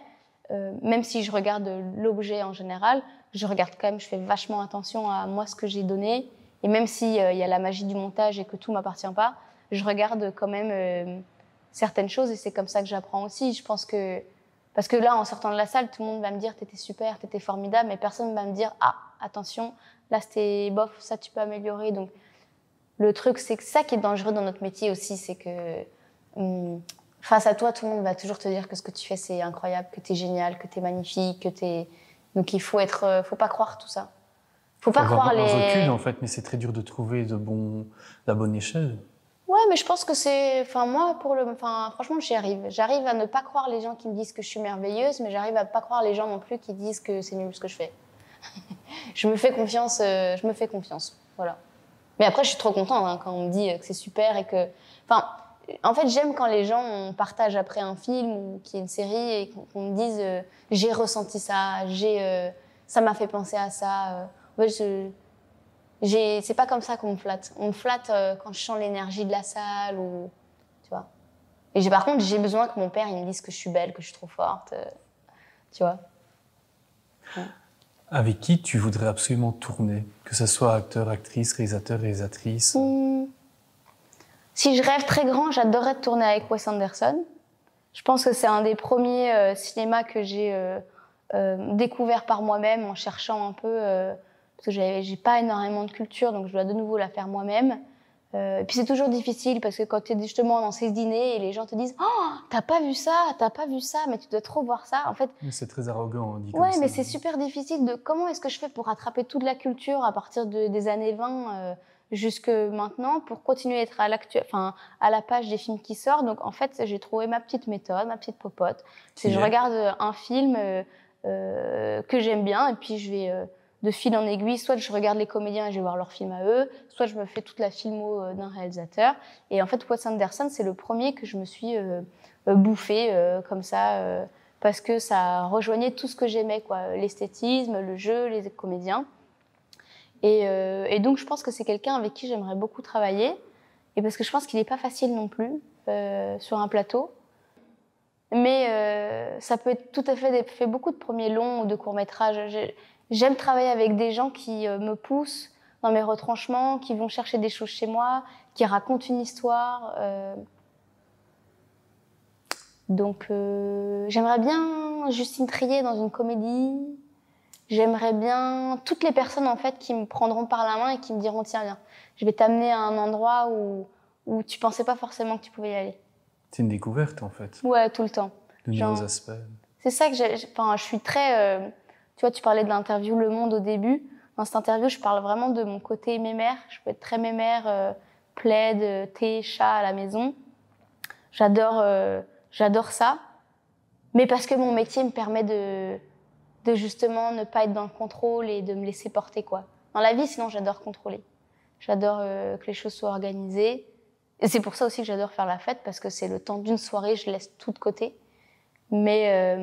même si je regarde l'objet en général, je regarde quand même, je fais vachement attention à moi, ce que j'ai donné. Et même s'il y a la magie du montage et que tout m'appartient pas, je regarde quand même certaines choses et c'est comme ça que j'apprends aussi. Je pense que... Parce que là, en sortant de la salle, tout le monde va me dire « t'étais super, t'étais formidable », mais personne ne va me dire « ah, attention, là c'était bof, ça tu peux améliorer ». Donc le truc, c'est que ça qui est dangereux dans notre métier aussi, c'est que face à toi, tout le monde va toujours te dire que ce que tu fais c'est incroyable, que t'es génial, que t'es magnifique, que t'es... Donc il faut pas croire tout ça. Faut pas croire un recul en fait, mais c'est très dur de trouver la bonne échelle. Ouais, mais je pense que c'est... Enfin, moi, franchement, j'y arrive. J'arrive à ne pas croire les gens qui me disent que je suis merveilleuse, mais j'arrive à pas croire les gens non plus qui disent que c'est nul ce que je fais. Je me fais confiance, voilà. Mais après, je suis trop contente quand on me dit que c'est super et que... Enfin, en fait, j'aime quand les gens partagent après un film ou qu'il y a une série et qu'on me dise j'ai ressenti ça, ça m'a fait penser à ça. En fait, c'est pas comme ça qu'on me flatte. On me flatte quand je sens l'énergie de la salle ou, tu vois. Et par contre, j'ai besoin que mon père il me dise que je suis belle, que je suis trop forte, tu vois. Ouais. Avec qui tu voudrais absolument tourner? Que ce soit acteur, actrice, réalisateur, réalisatrice? Si je rêve très grand, j'adorerais tourner avec Wes Anderson. Je pense que c'est un des premiers cinémas que j'ai découvert par moi-même en cherchant un peu, parce que j'ai pas énormément de culture, donc je dois de nouveau la faire moi-même. Et puis c'est toujours difficile parce que quand tu es justement dans ces dîners et les gens te disent « Oh, t'as pas vu ça, mais tu dois trop voir ça ». En fait, c'est très arrogant, on dit comme ouais, ça. mais c'est super difficile de comment est-ce que je fais pour rattraper toute la culture à partir des années 20 jusque maintenant pour continuer à être à la page des films qui sortent. Donc en fait, j'ai trouvé ma petite méthode, ma petite popote. C'est je regarde un film que j'aime bien et puis je vais de fil en aiguille, soit je regarde les comédiens et je vais voir leurs films à eux, soit je me fais toute la filmo d'un réalisateur. Et en fait, Wes Anderson, c'est le premier que je me suis bouffé comme ça, parce que ça rejoignait tout ce que j'aimais, quoi, l'esthétisme, le jeu, les comédiens. Et donc, je pense que c'est quelqu'un avec qui j'aimerais beaucoup travailler, et parce que je pense qu'il n'est pas facile non plus sur un plateau. Mais ça peut être tout à fait beaucoup de premiers longs ou de courts-métrages. J'aime travailler avec des gens qui me poussent dans mes retranchements, qui vont chercher des choses chez moi, qui racontent une histoire. Donc, j'aimerais bien Justine Triet dans une comédie. J'aimerais bien toutes les personnes en fait qui me prendront par la main et qui me diront tiens viens, je vais t'amener à un endroit où tu pensais pas forcément que tu pouvais y aller. C'est une découverte en fait. Ouais, tout le temps. De nouveaux aspects. C'est ça que je suis très. Tu vois, tu parlais de l'interview Le Monde au début. Dans cette interview, je parle vraiment de mon côté mémère. Je peux être très mémère, plaid, thé, chat à la maison. J'adore ça. Mais parce que mon métier me permet de justement ne pas être dans le contrôle et de me laisser porter, quoi. Dans la vie, sinon, j'adore contrôler. J'adore que les choses soient organisées. Et c'est pour ça aussi que j'adore faire la fête, parce que c'est le temps d'une soirée, je laisse tout de côté. Mais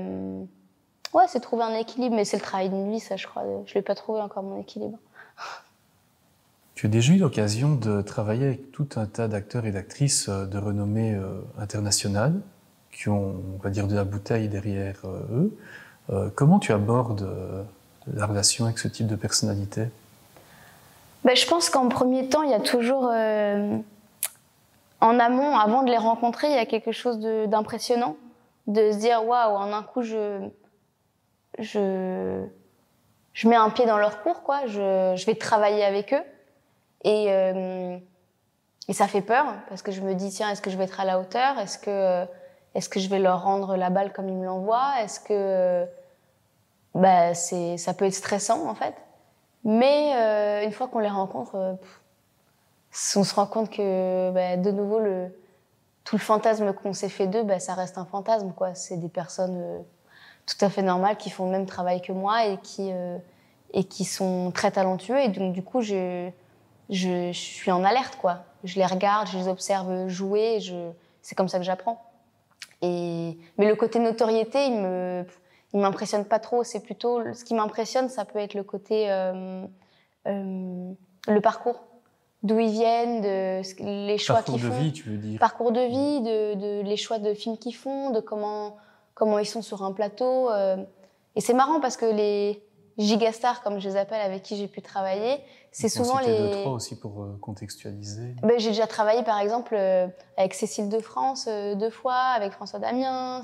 ouais, c'est trouver un équilibre, mais c'est le travail d'une vie, ça, je crois. Je l'ai pas trouvé encore, mon équilibre. Tu as déjà eu l'occasion de travailler avec tout un tas d'acteurs et d'actrices de renommée internationale, qui ont, on va dire, de la bouteille derrière eux. Comment tu abordes la relation avec ce type de personnalité? Ben, je pense qu'en premier temps, il y a toujours... en amont, avant de les rencontrer, il y a quelque chose d'impressionnant. De se dire, waouh, en un coup, je mets un pied dans leur cour, quoi. Je vais travailler avec eux. Et ça fait peur, parce que je me dis, tiens, est-ce que je vais être à la hauteur? Est-ce que je vais leur rendre la balle comme ils me l'envoient? Est-ce que ça peut être stressant, en fait. Mais une fois qu'on les rencontre, on se rend compte que, de nouveau, tout le fantasme qu'on s'est fait d'eux, ça reste un fantasme, quoi. C'est des personnes tout à fait normales qui font le même travail que moi et qui sont très talentueux. Et donc, du coup, je suis en alerte, quoi. Je les regarde, je les observe jouer, c'est comme ça que j'apprends. Mais le côté notoriété, il m'impressionne pas trop. C'est plutôt, ce qui m'impressionne, ça peut être le côté, le parcours. D'où ils viennent, les choix qu'ils font. Parcours de vie, tu veux dire. Parcours de vie, les choix de films qu'ils font, de comment ils sont sur un plateau. Et c'est marrant parce que les gigastars, comme je les appelle, avec qui j'ai pu travailler, c'est souvent les... C'était 2-3 aussi pour contextualiser. J'ai déjà travaillé, par exemple, avec Cécile de France 2 fois, avec François Damiens,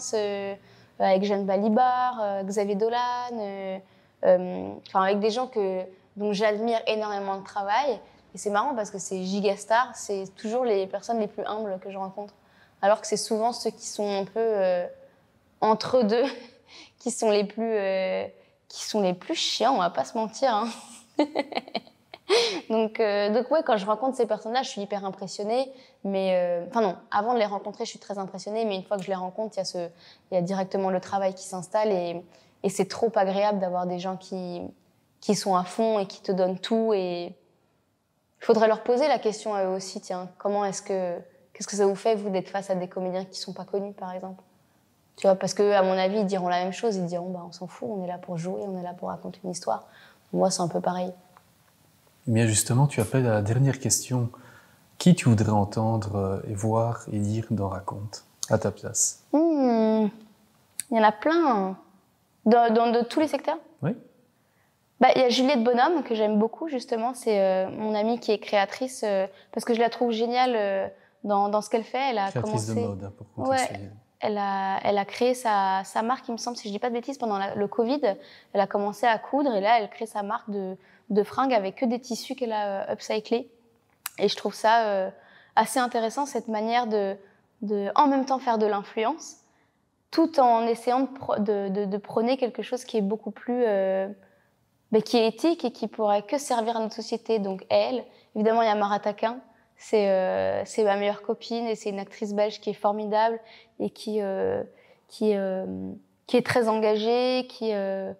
avec Jeanne Balibar, Xavier Dolan, avec des gens dont j'admire énormément le travail. Et c'est marrant parce que ces gigastars, c'est toujours les personnes les plus humbles que je rencontre. Alors que c'est souvent ceux qui sont un peu entre deux, qui sont les plus chiants, on va pas se mentir. Hein. Donc ouais, quand je rencontre ces personnes-là, je suis hyper impressionnée. Mais non, avant de les rencontrer, je suis très impressionnée. Mais une fois que je les rencontre, il y a directement le travail qui s'installe et c'est trop agréable d'avoir des gens qui sont à fond et qui te donnent tout. Et il faudrait leur poser la question à eux aussi. Tiens, qu'est-ce que ça vous fait vous d'être face à des comédiens qui sont pas connus, par exemple? Tu vois, parce que à mon avis, ils diront la même chose. Ils diront, on s'en fout, on est là pour jouer, on est là pour raconter une histoire. Moi, c'est un peu pareil. Eh bien justement, tu appelles à la dernière question. Qui tu voudrais entendre et voir et lire dans Raconte, à ta place? Il y en a plein. De tous les secteurs? Oui. Bah, y a Juliette Bonhomme, que j'aime beaucoup, justement. C'est mon amie qui est créatrice, parce que je la trouve géniale dans ce qu'elle fait. Elle a Créatrice commencé... de mode, hein, pour contextualiser. Ouais, elle a créé sa marque, il me semble, si je dis pas de bêtises, pendant le Covid. Elle a commencé à coudre et là, elle crée sa marque de fringues avec que des tissus qu'elle a upcyclés. Et je trouve ça assez intéressant, cette manière de en même temps faire de l'influence, tout en essayant de prôner quelque chose qui est beaucoup plus... qui est éthique et qui pourrait que servir à notre société. Donc elle, évidemment, il y a Mara Taquin, c'est ma meilleure copine et c'est une actrice belge qui est formidable et qui est très engagée, que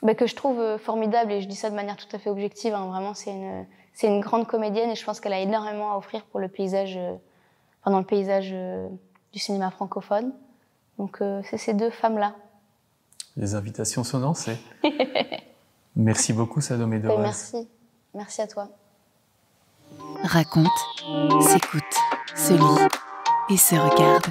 je trouve formidable, et je dis ça de manière tout à fait objective, hein. Vraiment, c'est une grande comédienne et je pense qu'elle a énormément à offrir pour le paysage, dans le paysage du cinéma francophone. Donc c'est ces deux femmes-là. Les invitations sont lancées. Merci beaucoup, Salomé Dorez. Merci. Merci à toi. Raconte, s'écoute, se lit et se regarde.